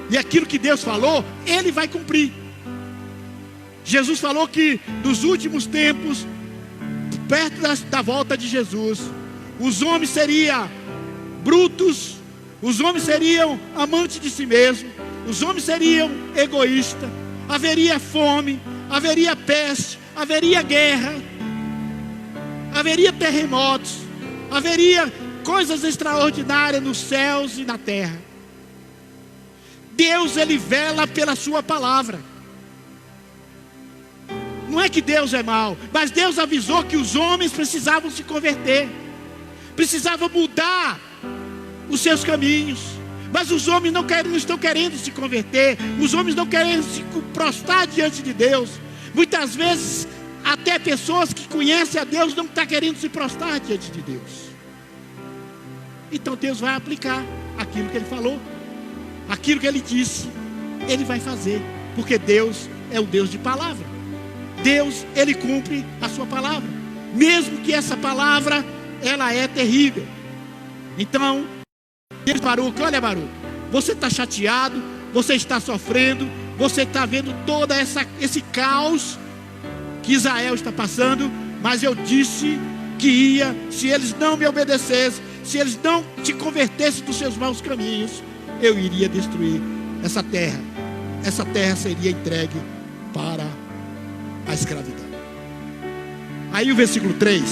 e aquilo que Deus falou, Ele vai cumprir. Jesus falou que nos últimos tempos, perto da volta de Jesus, os homens seriam brutos, os homens seriam amantes de si mesmos, os homens seriam egoístas, haveria fome, haveria peste, haveria guerra, haveria terremotos, haveria coisas extraordinárias nos céus e na terra. Deus, Ele vela pela sua palavra. Não é que Deus é mau, mas Deus avisou que os homens precisavam se converter, precisavam mudar os seus caminhos. Mas os homens não estão querendo se converter, os homens não querem se prostrar diante de Deus. Muitas vezes, até pessoas que conhecem a Deus não estão querendo se prostrar diante de Deus. Então Deus vai aplicar aquilo que Ele falou, aquilo que Ele disse, Ele vai fazer, porque Deus é o Deus de palavra. Deus, Ele cumpre a sua palavra, mesmo que essa palavra, ela é terrível. Então, Deus, Baruque, olha Baruque, você está chateado, você está sofrendo, você está vendo todo esse caos que Israel está passando, mas eu disse que ia, se eles não me obedecessem, se eles não se convertessem dos seus maus caminhos, eu iria destruir essa terra. Essa terra seria entregue para a escravidão. Aí o versículo 3,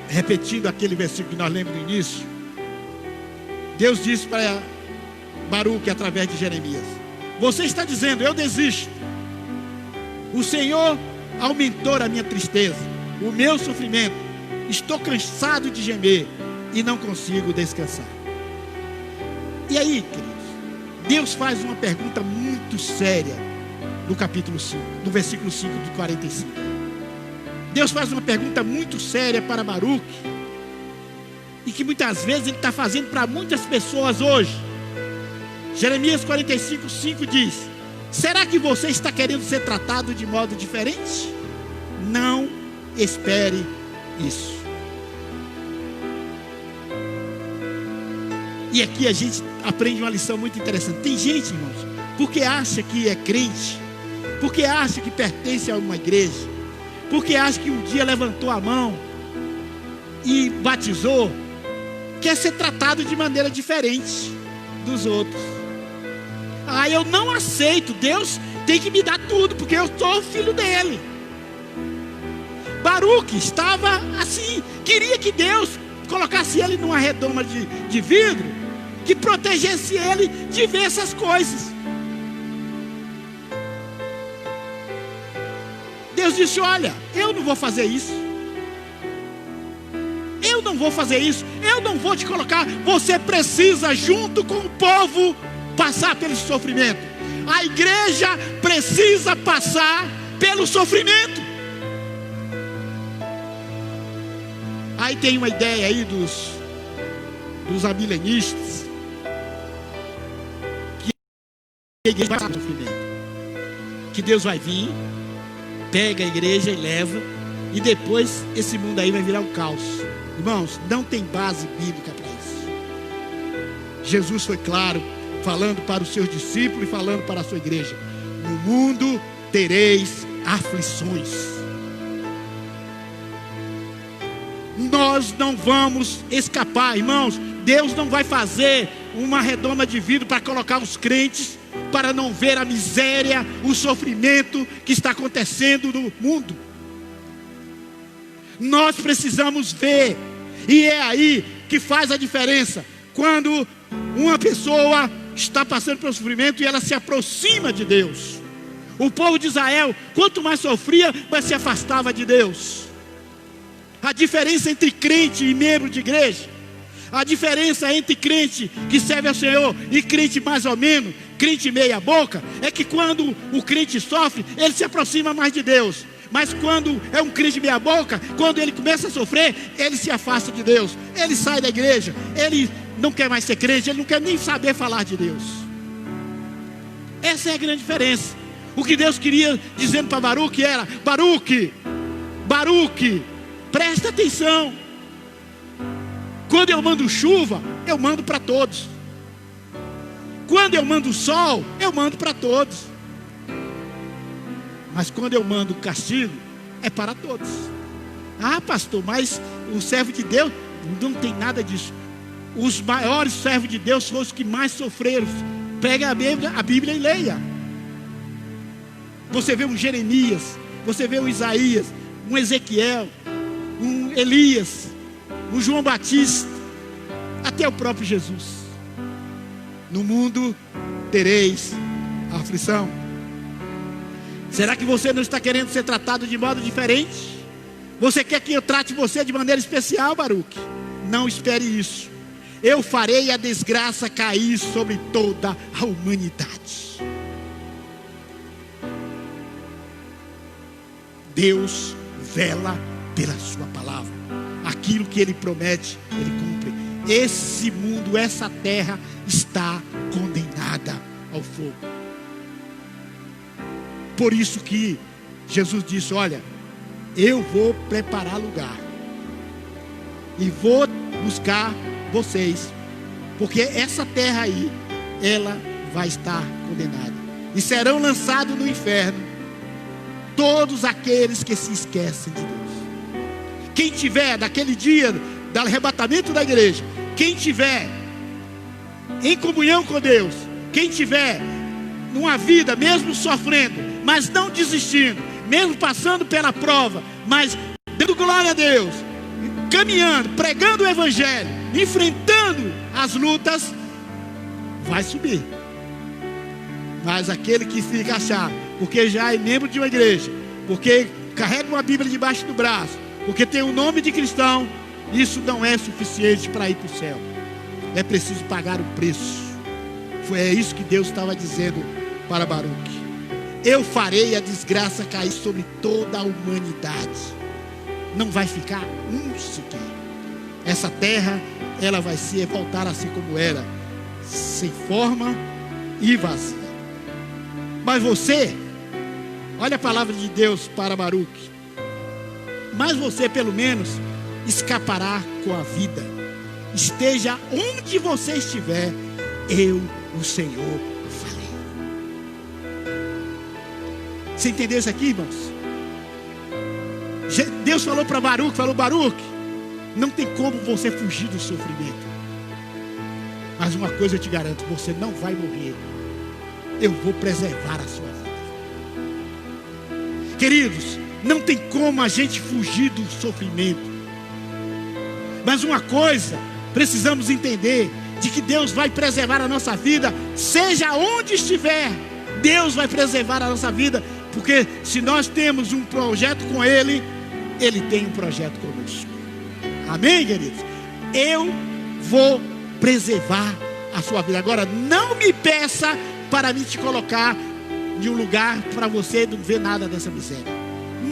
repetindo aquele versículo que nós lemos no início, Deus disse para Baruque através de Jeremias: você está dizendo, eu desisto. O Senhor aumentou a minha tristeza, o meu sofrimento. Estou cansado de gemer e não consigo descansar. E aí, queridos, Deus faz uma pergunta muito séria no capítulo 5, no versículo 5 de 45. Deus faz uma pergunta muito séria para Baruque, e que muitas vezes Ele está fazendo para muitas pessoas hoje. Jeremias 45, 5 diz: será que você está querendo ser tratado de modo diferente? Não espere isso. E aqui a gente aprende uma lição muito interessante. Tem gente, irmãos, porque acha que é crente, porque acha que pertence a uma igreja, porque acha que um dia levantou a mão e batizou, quer ser tratado de maneira diferente dos outros. Ah, eu não aceito, Deus tem que me dar tudo, porque eu sou filho dele. Baruque estava assim, queria que Deus colocasse ele numa redoma de vidro, que protegesse ele de ver essas coisas. Deus disse: olha, eu não vou fazer isso. Eu não vou fazer isso. Eu não vou te colocar. Você precisa, junto com o povo, passar pelo sofrimento. A igreja precisa passar pelo sofrimento. Aí tem uma ideia aí dos amilenistas, que a igreja vai passar pelo sofrimento, que Deus vai vir, pega a igreja e leva, e depois esse mundo aí vai virar um caos. Irmãos, não tem base bíblica para isso. Jesus foi claro, falando para os seus discípulos e falando para a sua igreja: no mundo tereis aflições. Nós não vamos escapar, irmãos. Deus não vai fazer uma redoma de vidro para colocar os crentes para não ver a miséria, o sofrimento que está acontecendo no mundo. Nós precisamos ver, e é aí que faz a diferença. Quando uma pessoa está passando pelo sofrimento e ela se aproxima de Deus. O povo de Israel, quanto mais sofria, mais se afastava de Deus. A diferença entre crente e membro de igreja, a diferença entre crente que serve ao Senhor e crente mais ou menos, crente meia boca, é que quando o crente sofre, ele se aproxima mais de Deus. Mas quando é um crente meia boca, quando ele começa a sofrer, ele se afasta de Deus, ele sai da igreja, ele não quer mais ser crente, ele não quer nem saber falar de Deus. Essa é a grande diferença. O que Deus queria dizendo para Baruque era: Baruque, presta atenção. Quando eu mando chuva, eu mando para todos. Quando eu mando sol, eu mando para todos. Mas quando eu mando castigo, é para todos. Ah, pastor, mas o servo de Deus, não tem nada disso. Os maiores servos de Deus foram os que mais sofreram. Pega a Bíblia e leia. Você vê um Jeremias, você vê um Isaías, um Ezequiel, um Elias, um João Batista, até o próprio Jesus. No mundo tereis aflição. Será que você não está querendo ser tratado de modo diferente? Você quer que eu trate você de maneira especial, Baruque? Não espere isso. Eu farei a desgraça cair sobre toda a humanidade. Deus vela pela sua palavra. Aquilo que Ele promete, Ele cumpre. Esse mundo, essa terra está condenada ao fogo. Por isso que Jesus disse: olha, eu vou preparar lugar e vou buscar vocês, porque essa terra aí, ela vai estar condenada, e serão lançados no inferno todos aqueles que se esquecem de Deus. Quem tiver daquele dia do arrebatamento da igreja, quem tiver em comunhão com Deus, quem tiver numa vida mesmo sofrendo, mas não desistindo, mesmo passando pela prova, mas dando glória a Deus, caminhando, pregando o evangelho, enfrentando as lutas, vai subir. Mas aquele que fica achar, porque já é membro de uma igreja, porque carrega uma Bíblia debaixo do braço, porque tem o nome de cristão, isso não é suficiente para ir para o céu. É preciso pagar o preço. É isso que Deus estava dizendo para Baruque. Eu farei a desgraça cair sobre toda a humanidade. Não vai ficar um sequer. Essa terra, ela vai voltar assim como era, sem forma e vazia. Mas você, olha a palavra de Deus para Baruque. Mas você pelo menos escapará com a vida. Esteja onde você estiver, eu, o Senhor, falei. Você entendeu isso aqui, irmãos? Deus falou para Baruque, Baruque, não tem como você fugir do sofrimento. Mas uma coisa eu te garanto, você não vai morrer. Eu vou preservar a sua vida. Queridos, não tem como a gente fugir do sofrimento. Mas uma coisa, precisamos entender, de que Deus vai preservar a nossa vida, seja onde estiver. Deus vai preservar a nossa vida, porque se nós temos um projeto com Ele, Ele tem um projeto conosco. Amém, queridos? Eu vou preservar a sua vida. Agora, não me peça para me te colocar em um lugar para você não ver nada dessa miséria.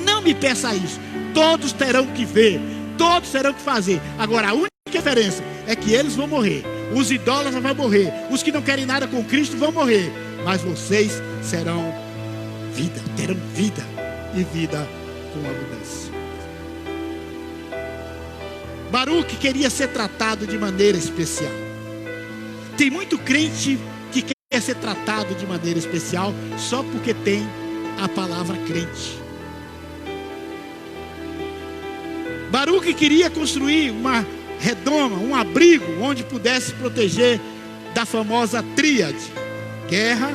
Não me peça isso. Todos terão que ver, todos terão que fazer. Agora, a única diferença é que eles vão morrer. Os idólatras vão morrer. Os que não querem nada com Cristo vão morrer. Mas vocês serão vida, terão vida e vida com abundância. Baruque queria ser tratado de maneira especial. Tem muito crente que quer ser tratado de maneira especial só porque tem a palavra crente. Baruque queria construir uma redoma, um abrigo onde pudesse proteger da famosa tríade: guerra,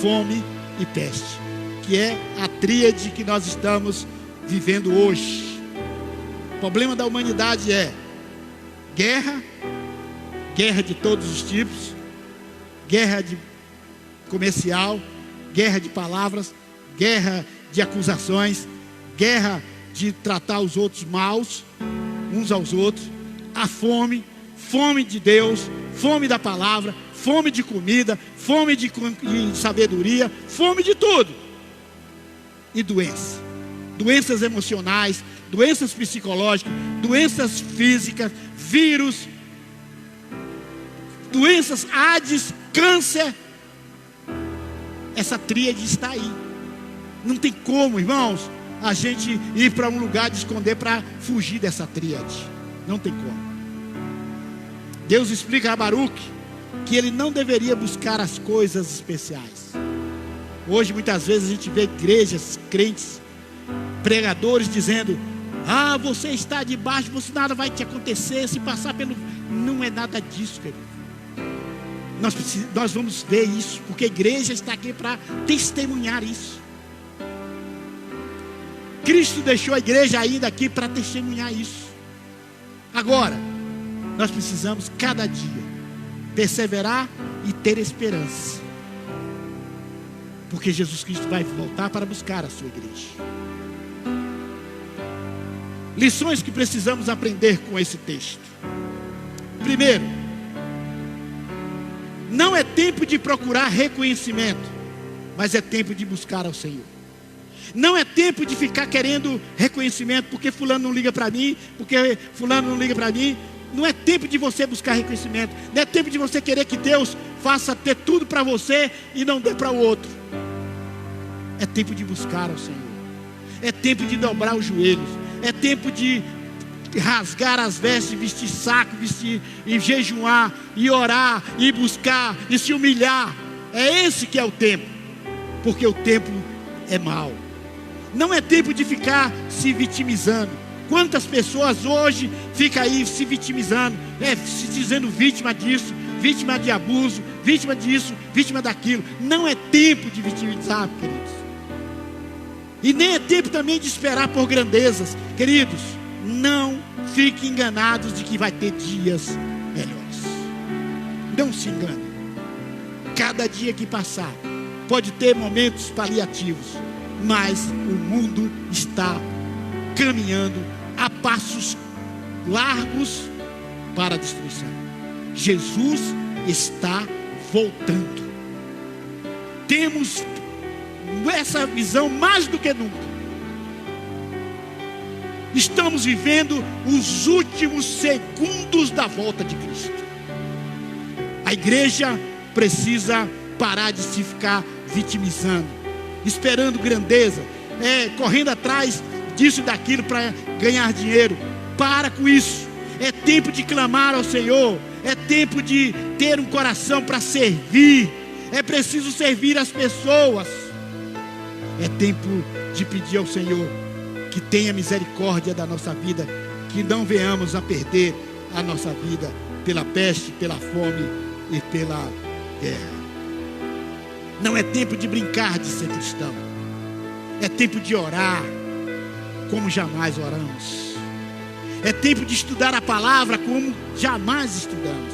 fome e peste, que é a tríade que nós estamos vivendo hoje. O problema da humanidade é guerra, guerra de todos os tipos, guerra comercial, guerra de palavras, guerra de acusações, guerra de tratar os outros maus, uns aos outros, a fome, fome de Deus, fome da palavra, fome de comida, fome de sabedoria, fome de tudo. E doença, doenças emocionais, doenças psicológicas, doenças físicas, vírus, doenças, AIDS, câncer. Essa tríade está aí. Não tem como, irmãos, a gente ir para um lugar de esconder para fugir dessa tríade. Não tem como. Deus explica a Baruque que ele não deveria buscar as coisas especiais. Hoje muitas vezes a gente vê igrejas, crentes, pregadores dizendo: ah, você está debaixo, nada vai te acontecer se passar pelo... Não é nada disso, querido. Nós vamos ver isso, porque a igreja está aqui para testemunhar isso. Cristo deixou a igreja ainda aqui para testemunhar isso. Agora, nós precisamos cada dia perseverar e ter esperança, porque Jesus Cristo vai voltar para buscar a sua igreja. Lições que precisamos aprender com esse texto. Primeiro, não é tempo de procurar reconhecimento, mas é tempo de buscar ao Senhor. Não é tempo de ficar querendo reconhecimento, porque fulano não liga para mim, porque fulano não liga para mim. Não é tempo de você buscar reconhecimento. Não é tempo de você querer que Deus faça ter tudo para você e não dê para o outro. É tempo de buscar ao Senhor. É tempo de dobrar os joelhos. É tempo de rasgar as vestes, vestir saco, vestir e jejuar, e orar, e buscar, e se humilhar. É esse que é o tempo. Porque o tempo é mau. Não é tempo de ficar se vitimizando. Quantas pessoas hoje ficam aí se vitimizando, se dizendo vítima disso, vítima de abuso, vítima disso, vítima daquilo. Não é tempo de vitimizar, queridos. E nem é tempo também de esperar por grandezas. Queridos, não fiquem enganados de que vai ter dias melhores. Não se engane. Cada dia que passar pode ter momentos paliativos, mas o mundo está caminhando a passos largos para a destruição. Jesus está voltando. Temos essa visão mais do que nunca. Estamos vivendo os últimos segundos da volta de Cristo. A igreja precisa parar de se ficar vitimizando, esperando grandeza, correndo atrás disso e daquilo para ganhar dinheiro. Para com isso. É tempo de clamar ao Senhor. É tempo de ter um coração para servir. É preciso servir as pessoas. É tempo de pedir ao Senhor que tenha misericórdia da nossa vida, que não venhamos a perder a nossa vida pela peste, pela fome e pela guerra. Não é tempo de brincar de ser cristão. É tempo de orar como jamais oramos. É tempo de estudar a palavra como jamais estudamos.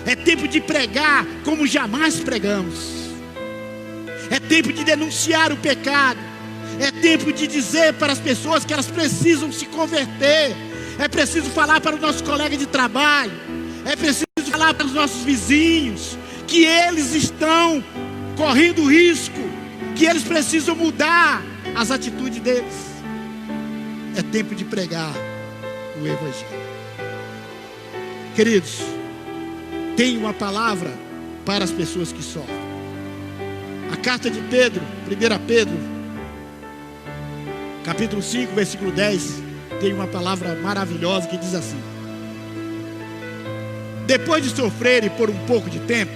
É tempo de pregar como jamais pregamos. É tempo de denunciar o pecado. É tempo de dizer para as pessoas que elas precisam se converter. É preciso falar para os nossos colegas de trabalho. É preciso falar para os nossos vizinhos que eles estão correndo risco, que eles precisam mudar as atitudes deles. É tempo de pregar o Evangelho. Queridos, tem uma palavra para as pessoas que sofrem. A carta de Pedro, 1 Pedro, capítulo 5, versículo 10, tem uma palavra maravilhosa que diz assim: depois de sofrerem por um pouco de tempo,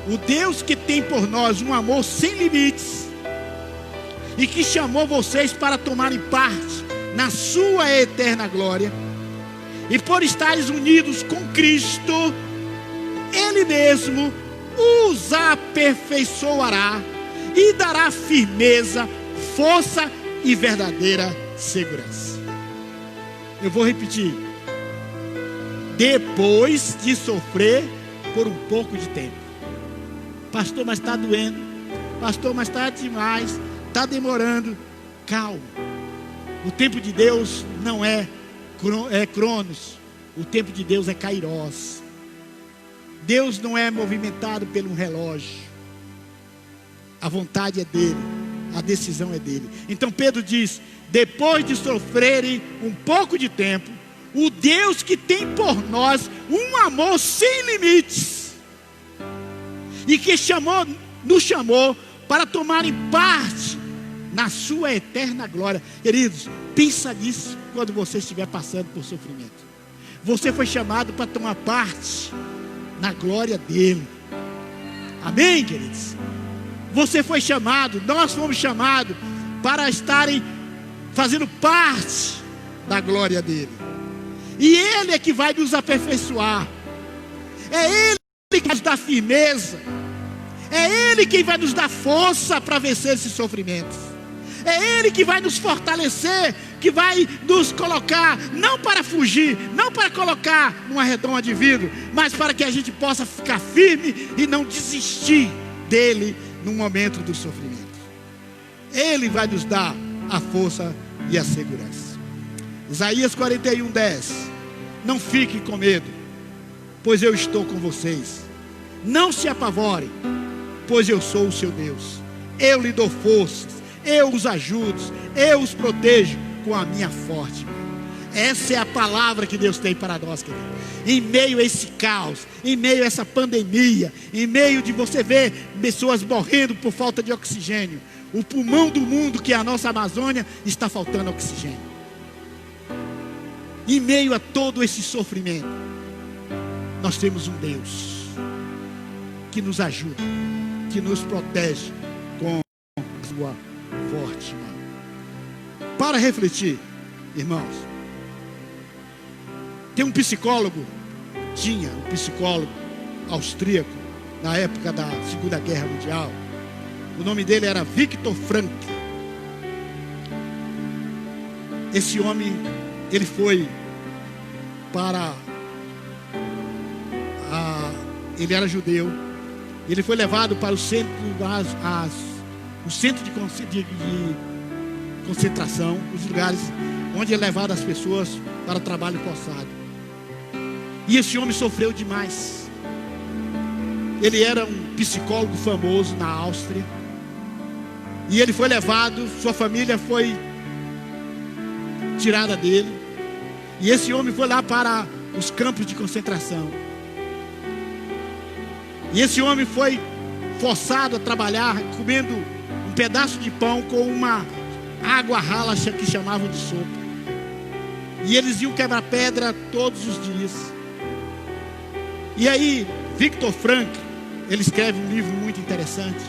o Deus que tem por nós um amor sem limites e que chamou vocês para tomarem parte na sua eterna glória, e por estares unidos com Cristo, Ele mesmo os aperfeiçoará e dará firmeza, força e verdadeira segurança. Eu vou repetir: depois de sofrer por um pouco de tempo. Pastor, mas está doendo. Pastor, mas está demais. Está demorando. Calma. O tempo de Deus não é Cronos. O tempo de Deus é Kairos. Deus não é movimentado pelo relógio. A vontade é dele. A decisão é dele. Então Pedro diz: depois de sofrerem um pouco de tempo, o Deus que tem por nós um amor sem limites, e que nos chamou para tomarem parte na sua eterna glória. Queridos, pensa nisso quando você estiver passando por sofrimento. Você foi chamado para tomar parte na glória dele. Amém, queridos? Você foi chamado, nós fomos chamados para estarem fazendo parte da glória dele. E ele é que vai nos aperfeiçoar. É ele que vai nos dar firmeza. É ele quem vai nos dar força para vencer esses sofrimentos. É ele que vai nos fortalecer, que vai nos colocar, não para fugir, não para colocar numa redoma de vidro, mas para que a gente possa ficar firme e não desistir dele no momento do sofrimento. Ele vai nos dar a força e a segurança. Isaías 41:10. Não fiquem com medo, pois eu estou com vocês. Não se apavorem, pois eu sou o seu Deus. Eu lhe dou forças, eu os ajudo, eu os protejo com a minha forte mão. Essa é a palavra que Deus tem para nós, querido. Em meio a esse caos, em meio a essa pandemia, em meio de você ver pessoas morrendo por falta de oxigênio, o pulmão do mundo, que é a nossa Amazônia, está faltando oxigênio. Em meio a todo esse sofrimento, nós temos um Deus que nos ajuda, que nos protege com a sua forte mão. Para refletir, irmãos, tem um psicólogo, tinha um psicólogo austríaco na época da Segunda Guerra Mundial. O nome dele era Viktor Frankl. Esse homem, ele foi para ele era judeu. Ele foi levado para o centro, o centro de concentração, os lugares onde é levado as pessoas para trabalho forçado. E esse homem sofreu demais. Ele era um psicólogo famoso na Áustria. E ele foi levado, sua família foi tirada dele. E esse homem foi lá para os campos de concentração. E esse homem foi forçado a trabalhar comendo um pedaço de pão com uma água rala que chamavam de sopa. E eles iam quebrar pedra todos os dias. E aí, Viktor Frankl, ele escreve um livro muito interessante.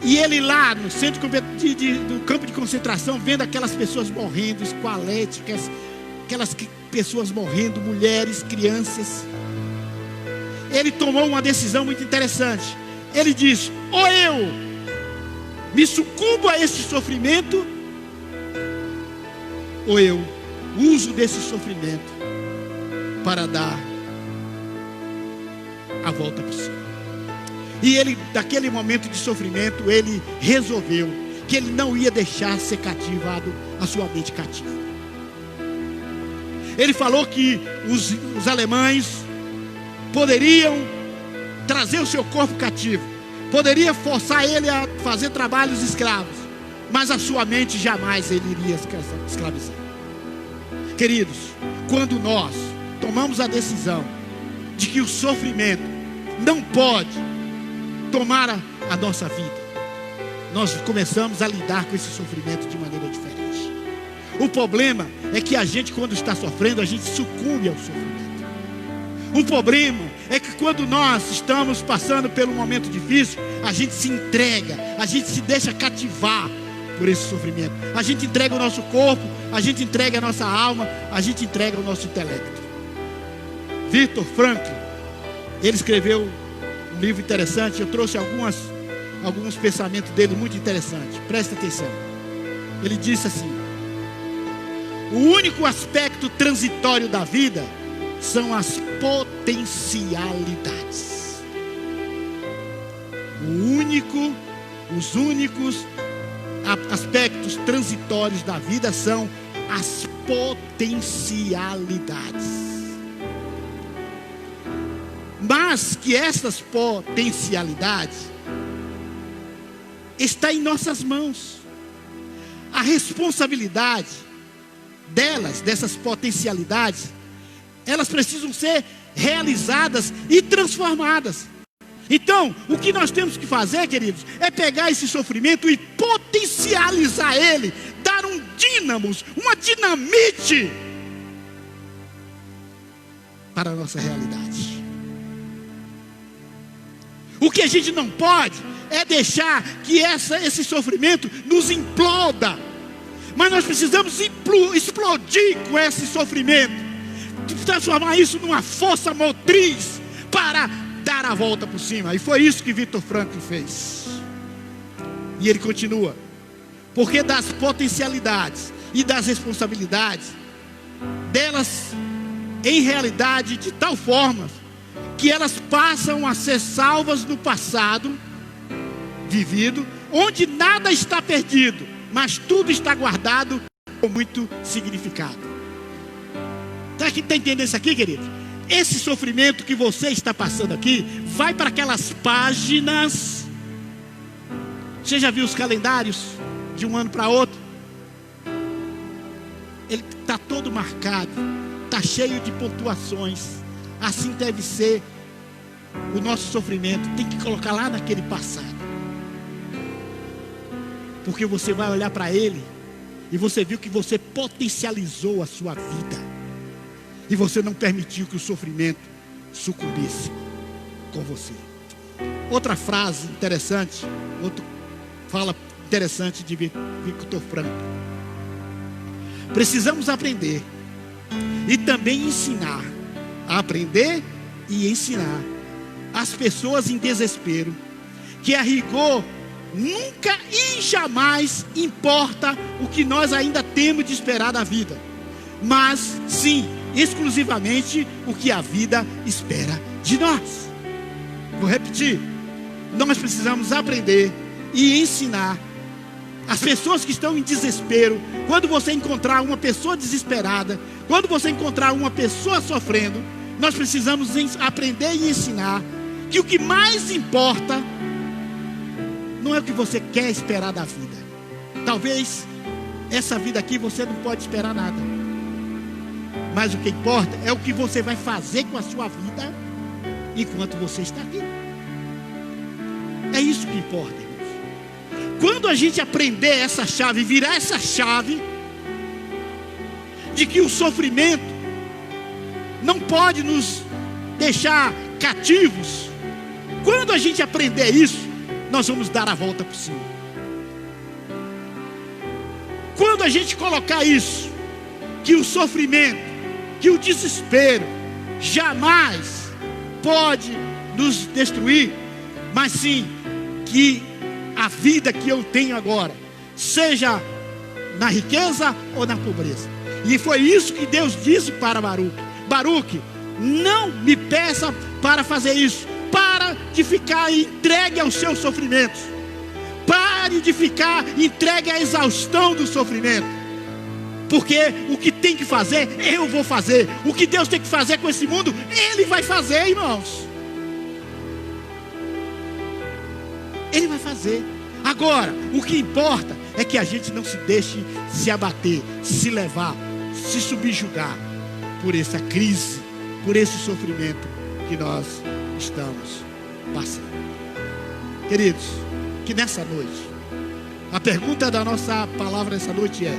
E ele lá no centro do campo de concentração, vendo aquelas pessoas morrendo, esqualéticas, aquelas pessoas morrendo, mulheres, crianças, ele tomou uma decisão muito interessante. Ele diz: ou eu me sucumbo a esse sofrimento, ou eu uso desse sofrimento para dar a volta por cima. E ele, daquele momento de sofrimento, ele resolveu que ele não ia deixar ser cativado, a sua mente cativa. Ele falou que os alemães poderiam trazer o seu corpo cativo, poderia forçar ele a fazer trabalhos escravos, mas a sua mente jamais ele iria escravizar. Queridos, quando nós tomamos a decisão de que o sofrimento não pode tomar a nossa vida, nós começamos a lidar com esse sofrimento de maneira diferente. O problema é que a gente, quando está sofrendo, a gente sucumbe ao sofrimento. O problema é que quando nós estamos passando por um momento difícil, a gente se entrega, a gente se deixa cativar por esse sofrimento. A gente entrega o nosso corpo, a gente entrega a nossa alma, a gente entrega o nosso intelecto. Viktor Frankl, ele escreveu um livro interessante. Eu trouxe alguns pensamentos dele muito interessantes. Presta atenção. Ele disse assim: o único aspecto transitório da vida são as potencialidades. Os únicos aspectos transitórios da vida são as potencialidades. Mas que essas potencialidades está em nossas mãos. A responsabilidade dessas potencialidades, elas precisam ser realizadas e transformadas. Então, o que nós temos que fazer, queridos, é pegar esse sofrimento e potencializar ele, dar um dínamos, uma dinamite para a nossa realidade. O que a gente não pode é deixar que esse sofrimento nos imploda. Mas nós precisamos explodir com esse sofrimento, transformar isso numa força motriz para dar a volta por cima. E foi isso que Viktor Frankl fez. E ele continua: porque das potencialidades e das responsabilidades delas, em realidade, de tal forma que elas passam a ser salvas no passado vivido, onde nada está perdido, mas tudo está guardado com muito significado. Está entendendo isso aqui, querido? Esse sofrimento que você está passando aqui vai para aquelas páginas. Você já viu os calendários de um ano para outro? Ele está todo marcado, está cheio de pontuações. Assim deve ser o nosso sofrimento. Tem que colocar lá naquele passado, porque você vai olhar para ele e você viu que você potencializou a sua vida, e você não permitiu que o sofrimento sucumbisse com você. Outra frase interessante, outra fala interessante de Viktor Frankl: precisamos aprender e também ensinar, aprender e ensinar as pessoas em desespero que a rigor nunca e jamais importa o que nós ainda temos de esperar da vida, mas sim exclusivamente o que a vida espera de nós. Vou repetir. Nós precisamos aprender e ensinar as pessoas que estão em desespero. Quando você encontrar uma pessoa desesperada, quando você encontrar uma pessoa sofrendo, nós precisamos aprender e ensinar que o que mais importa não é o que você quer esperar da vida. Talvez essa vida aqui você não pode esperar nada, mas o que importa é o que você vai fazer com a sua vida enquanto você está aqui. É isso que importa, irmãos. Quando a gente aprender essa chave, virar essa chave de que o sofrimento não pode nos deixar cativos, quando a gente aprender isso, nós vamos dar a volta por cima. Quando a gente colocar isso, que o sofrimento, que o desespero jamais pode nos destruir, mas sim que a vida que eu tenho agora, seja na riqueza ou na pobreza. E foi isso que Deus disse para Baruque: Baruque, não me peça para fazer isso. Para de ficar entregue aos seus sofrimentos. Pare de ficar entregue à exaustão do sofrimento. Porque o que tem que fazer, eu vou fazer. O que Deus tem que fazer com esse mundo, Ele vai fazer, irmãos. Ele vai fazer. Agora, o que importa é que a gente não se deixe se abater, se levar, se subjugar por essa crise, por esse sofrimento que nós estamos passando. Queridos, que nessa noite, a pergunta da nossa palavra nessa noite é: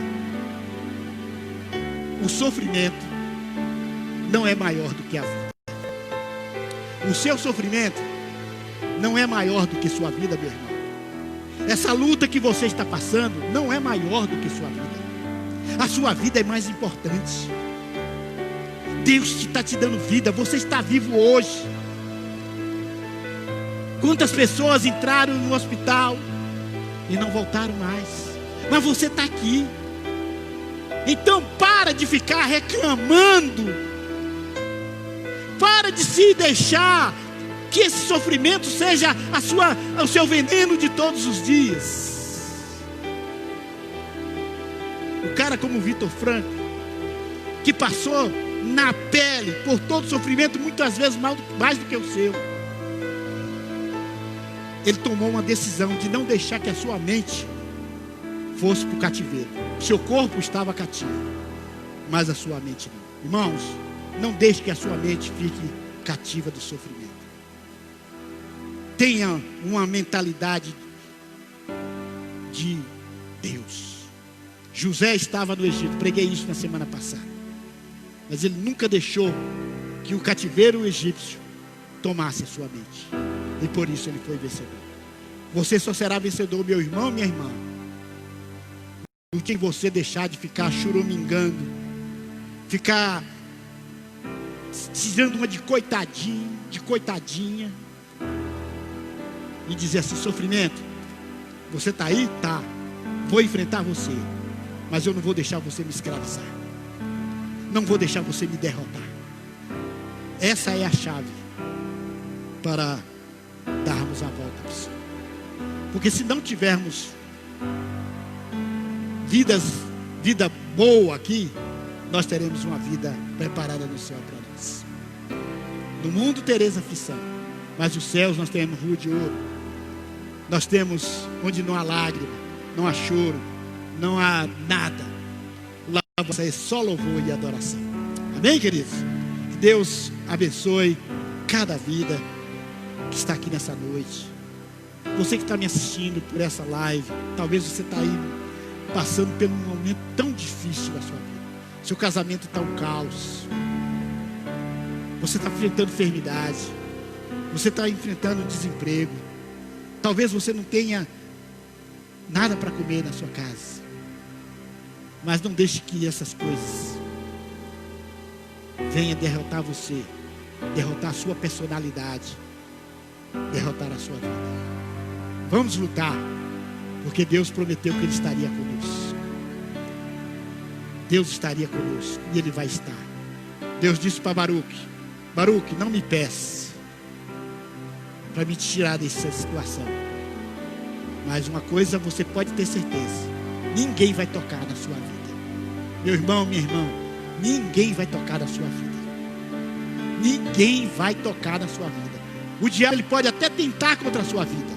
o sofrimento não é maior do que a vida. O seu sofrimento não é maior do que sua vida, meu irmão. Essa luta que você está passando não é maior do que sua vida. A sua vida é mais importante. Deus está te dando vida. Você está vivo hoje. Quantas pessoas entraram no hospital e não voltaram mais, mas você está aqui. Então para de ficar reclamando. Para de se deixar que esse sofrimento seja o seu veneno de todos os dias. O cara como Vitor Franco, que passou na pele por todo o sofrimento, muitas vezes mais do que o seu, ele tomou uma decisão de não deixar que a sua mente fosse para o cativeiro. O seu corpo estava cativo, mas a sua mente não. Irmãos, não deixe que a sua mente fique cativa do sofrimento. Tenha uma mentalidade de Deus. José estava no Egito, preguei isso na semana passada, mas ele nunca deixou que o cativeiro egípcio tomasse a sua mente, e por isso ele foi vencedor. Você só será vencedor, meu irmão, minha irmã, por quem você deixar de ficar choramingando, ficar se dando uma de coitadinha, e dizer assim: sofrimento, você está aí? Tá, vou enfrentar você, mas eu não vou deixar você me escravizar, não vou deixar você me derrotar. Essa é a chave para darmos a volta por cima. Porque se não tivermos vida boa aqui, nós teremos uma vida preparada no céu para nós. No mundo tereis aflição, mas os céus nós temos rua de ouro. Nós temos onde não há lágrima, não há choro, não há nada. Lá vai ser só louvor e adoração. Amém, queridos? Que Deus abençoe cada vida que está aqui nessa noite. Você que está me assistindo por essa live, talvez você está aí passando por um momento tão difícil na sua vida. Seu casamento está um caos. Você está enfrentando enfermidade. Você está enfrentando desemprego. Talvez você não tenha nada para comer na sua casa. Mas não deixe que essas coisas venham derrotar você, derrotar a sua personalidade, derrotar a sua vida. Vamos lutar, porque Deus prometeu que Ele estaria conosco. Deus estaria conosco e Ele vai estar. Deus disse para Baruque: Baruque, não me peça, para me tirar dessa situação. Mas uma coisa você pode ter certeza: ninguém vai tocar na sua vida. Meu irmão, minha irmã, ninguém vai tocar na sua vida. Ninguém vai tocar na sua vida. O diabo, ele pode até tentar contra a sua vida,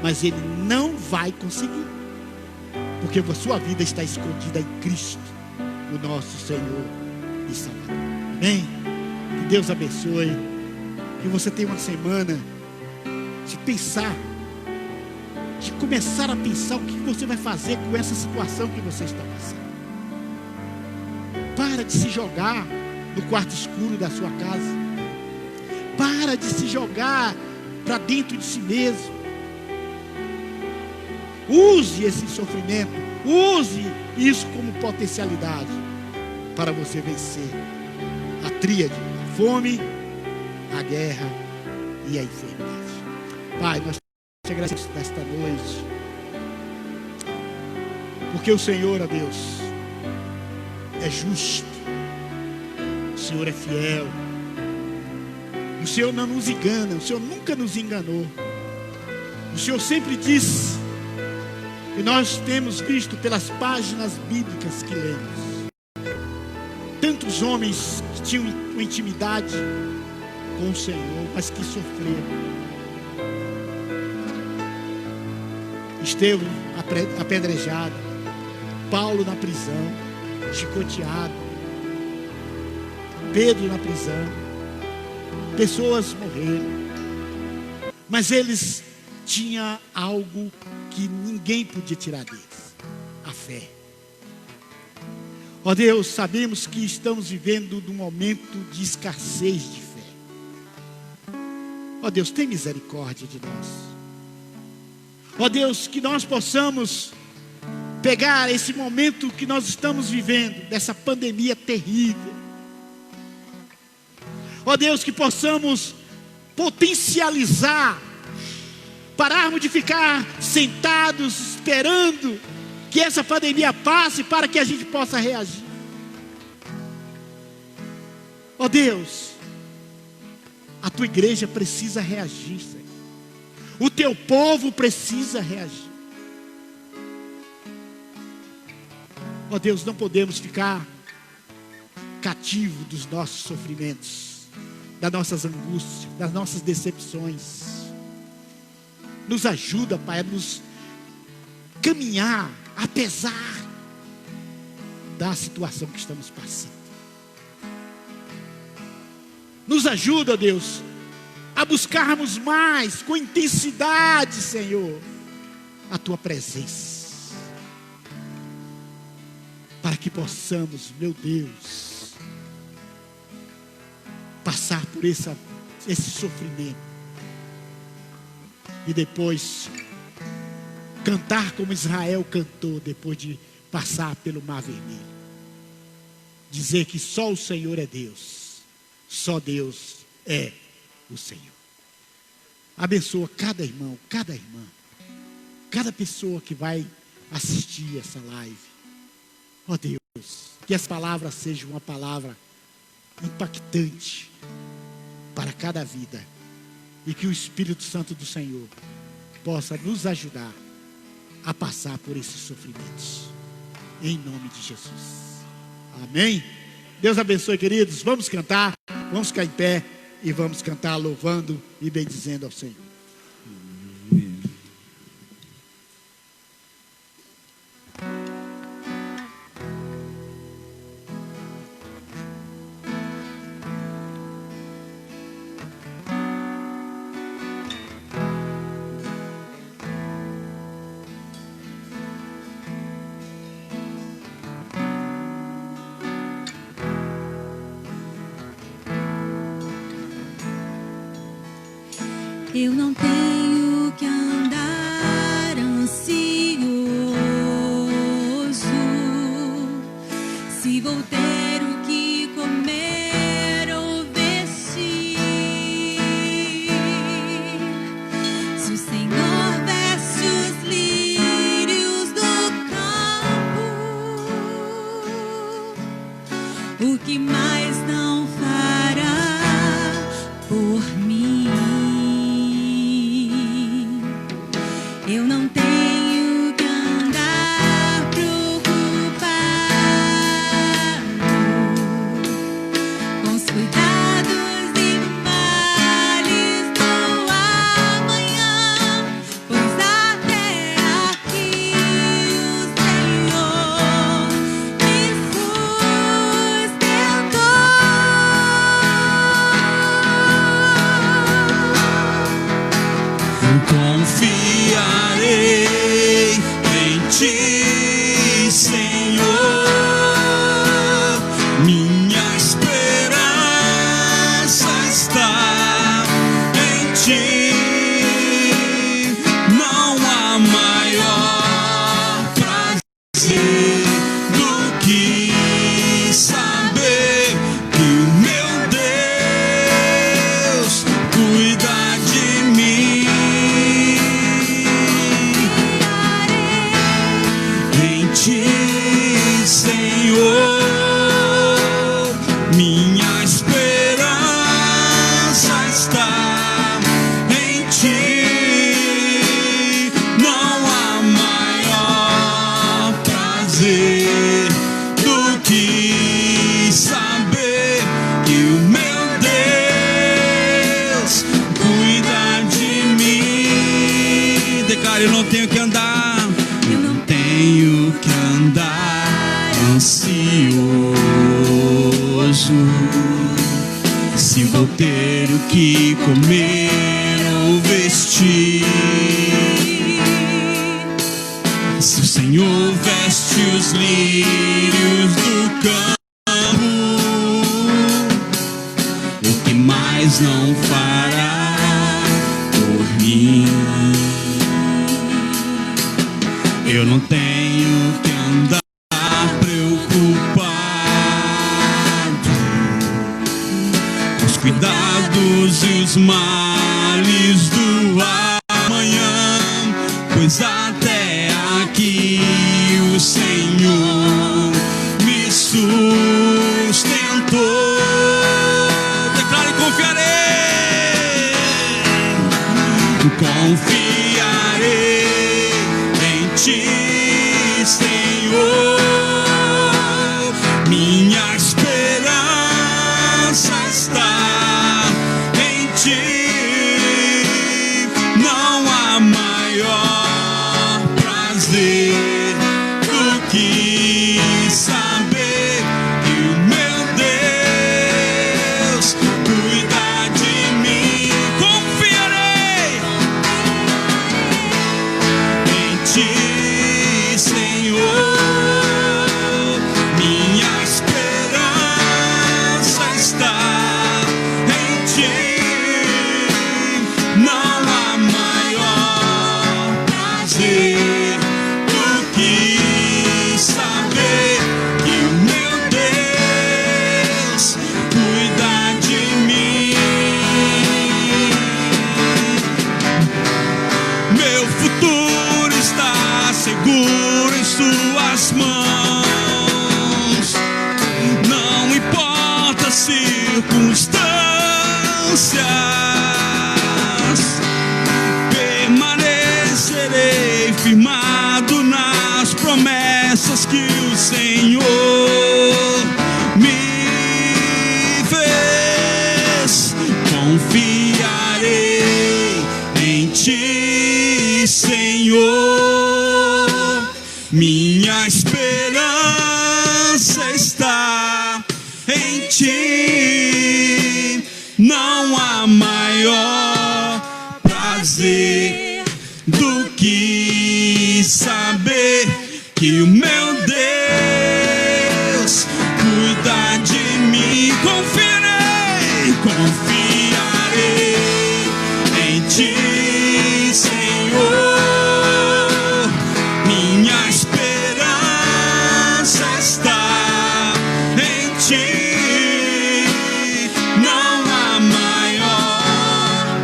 mas ele não vai conseguir, porque a sua vida está escondida em Cristo, o nosso Senhor e Salvador. Amém? Que Deus abençoe. Que você tenha uma semana de pensar, de começar a pensar o que você vai fazer com essa situação que você está passando. Para de se jogar no quarto escuro da sua casa. Para de se jogar para dentro de si mesmo. Use esse sofrimento, use isso como potencialidade para você vencer a tríade: a fome, a guerra e a enfermidade. Pai, nós te agradecemos nesta noite, porque o Senhor, ó Deus, é justo, o Senhor é fiel, o Senhor não nos engana, o Senhor nunca nos enganou. O Senhor sempre disse, e nós temos visto pelas páginas bíblicas que lemos, tantos homens que tinham uma intimidade com o Senhor, mas que sofreram. Estevão apedrejado, Paulo na prisão, chicoteado, Pedro na prisão, pessoas morreram, mas eles tinham algo que ninguém podia tirar deles: a fé. Ó Deus, sabemos que estamos vivendo num momento de escassez de fé. Ó Deus, tem misericórdia de nós. Ó Deus, que nós possamos pegar esse momento que nós estamos vivendo, dessa pandemia terrível. Ó Deus, que possamos potencializar, pararmos de ficar sentados esperando que essa pandemia passe para que a gente possa reagir. Ó Deus, a tua igreja precisa reagir, Senhor. O teu povo precisa reagir. Ó Deus, não podemos ficar cativos dos nossos sofrimentos, das nossas angústias, das nossas decepções. Nos ajuda, Pai, a nos caminhar apesar da situação que estamos passando. Nos ajuda, Deus, a buscarmos mais, com intensidade, Senhor, a tua presença, para que possamos, meu Deus, passar por esse sofrimento e depois cantar como Israel cantou depois de passar pelo Mar Vermelho. Dizer que só o Senhor é Deus, só Deus é o Senhor. Abençoa cada irmão, cada irmã, cada pessoa que vai assistir essa live. Ó Deus, que essa palavra seja uma palavra impactante para cada vida, e que o Espírito Santo do Senhor possa nos ajudar a passar por esses sofrimentos, em nome de Jesus. Amém? Deus abençoe, queridos. Vamos cantar, vamos ficar em pé e vamos cantar louvando e bendizendo ao Senhor. Eu não tenho que andar ansioso, se vou ter o que comer ou vestir. Se o Senhor veste os lírios do campo, o que mais não fará por mim? Confiarei em ti, Senhor. Minha esperança está em ti. Não há maior prazer do que saber que o meu Deus cuida de mim. Em ti, Senhor, minha esperança está em ti. Não há maior prazer do que saber que o meu Deus cuida de mim. Declare: eu não tenho que andar, eu não tenho que andar ansioso. Se vou ter o que comer ou vestir, se o Senhor veste os lírios do campo, o que mais não fará por mim? Eu não tenho que andar preocupado com os cuidados e os males do amanhã, pois até aqui o Senhor me sustentou. Declare: confiarei, confiarei em ti, Senhor. Minha esperança está em ti. Não há maior prazer do que saber que o meu Deus cuida de mim. Confiarei em ti, Senhor. Minha esperança está em ti. Não há maior prazer do que saber que o meu Deus cuida de mim. Meu futuro está seguro em suas mãos. Não importa as circunstâncias, permanecerei firmado nas promessas que o Senhor me fez. Confiarei em ti, Senhor. Minha esperança está em ti. Não há maior prazer do que saber que o meu Deus cuida de mim. Confiarei, confiarei em ti, Senhor. Minha esperança está em ti. Não há maior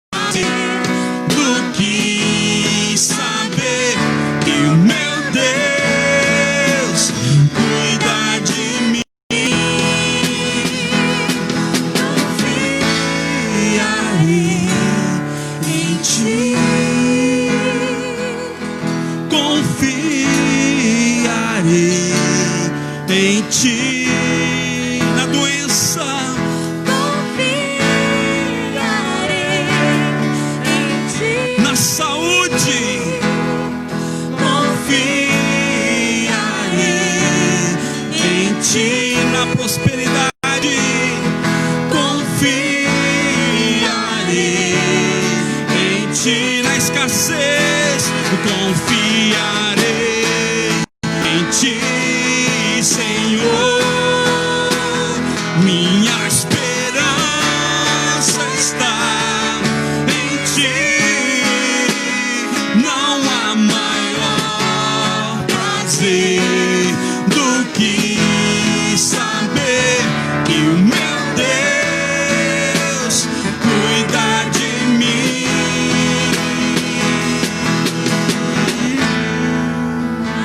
prazer do que saber que o meu Deus cuida de mim. Confiarei em ti. Confiarei em ti. Na doença, Confiarei em ti. na saúde, confiarei em ti. Na prosperidade, confiarei em ti. na escassez, confiarei em Ti, Senhor. Minha esperança está em Ti. Não há maior prazer do que saber que o meu Deus cuida de mim.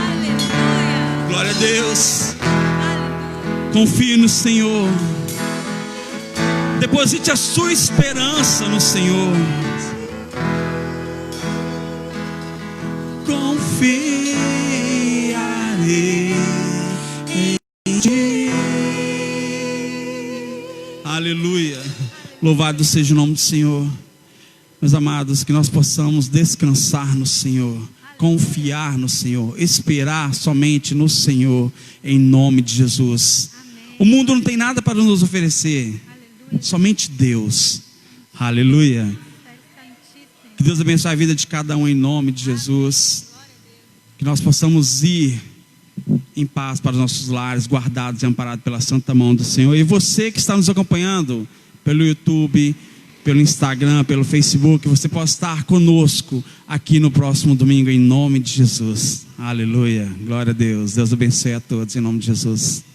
Aleluia. Glória a Deus. Aleluia. Confie no Senhor. Deposite a sua esperança no Senhor. Confiarei em Ti. Aleluia. Louvado seja o nome do Senhor. Meus amados, que nós possamos descansar no Senhor, confiar no Senhor, esperar somente no Senhor, em nome de Jesus. O mundo não tem nada para nos oferecer, somente Deus. Aleluia. Que Deus abençoe a vida de cada um em nome de Jesus. Que nós possamos ir em paz para os nossos lares, guardados e amparados pela santa mão do Senhor. E você que está nos acompanhando pelo YouTube, pelo Instagram, pelo Facebook, você pode estar conosco aqui no próximo domingo em nome de Jesus. Aleluia. Glória a Deus. Deus abençoe a todos em nome de Jesus.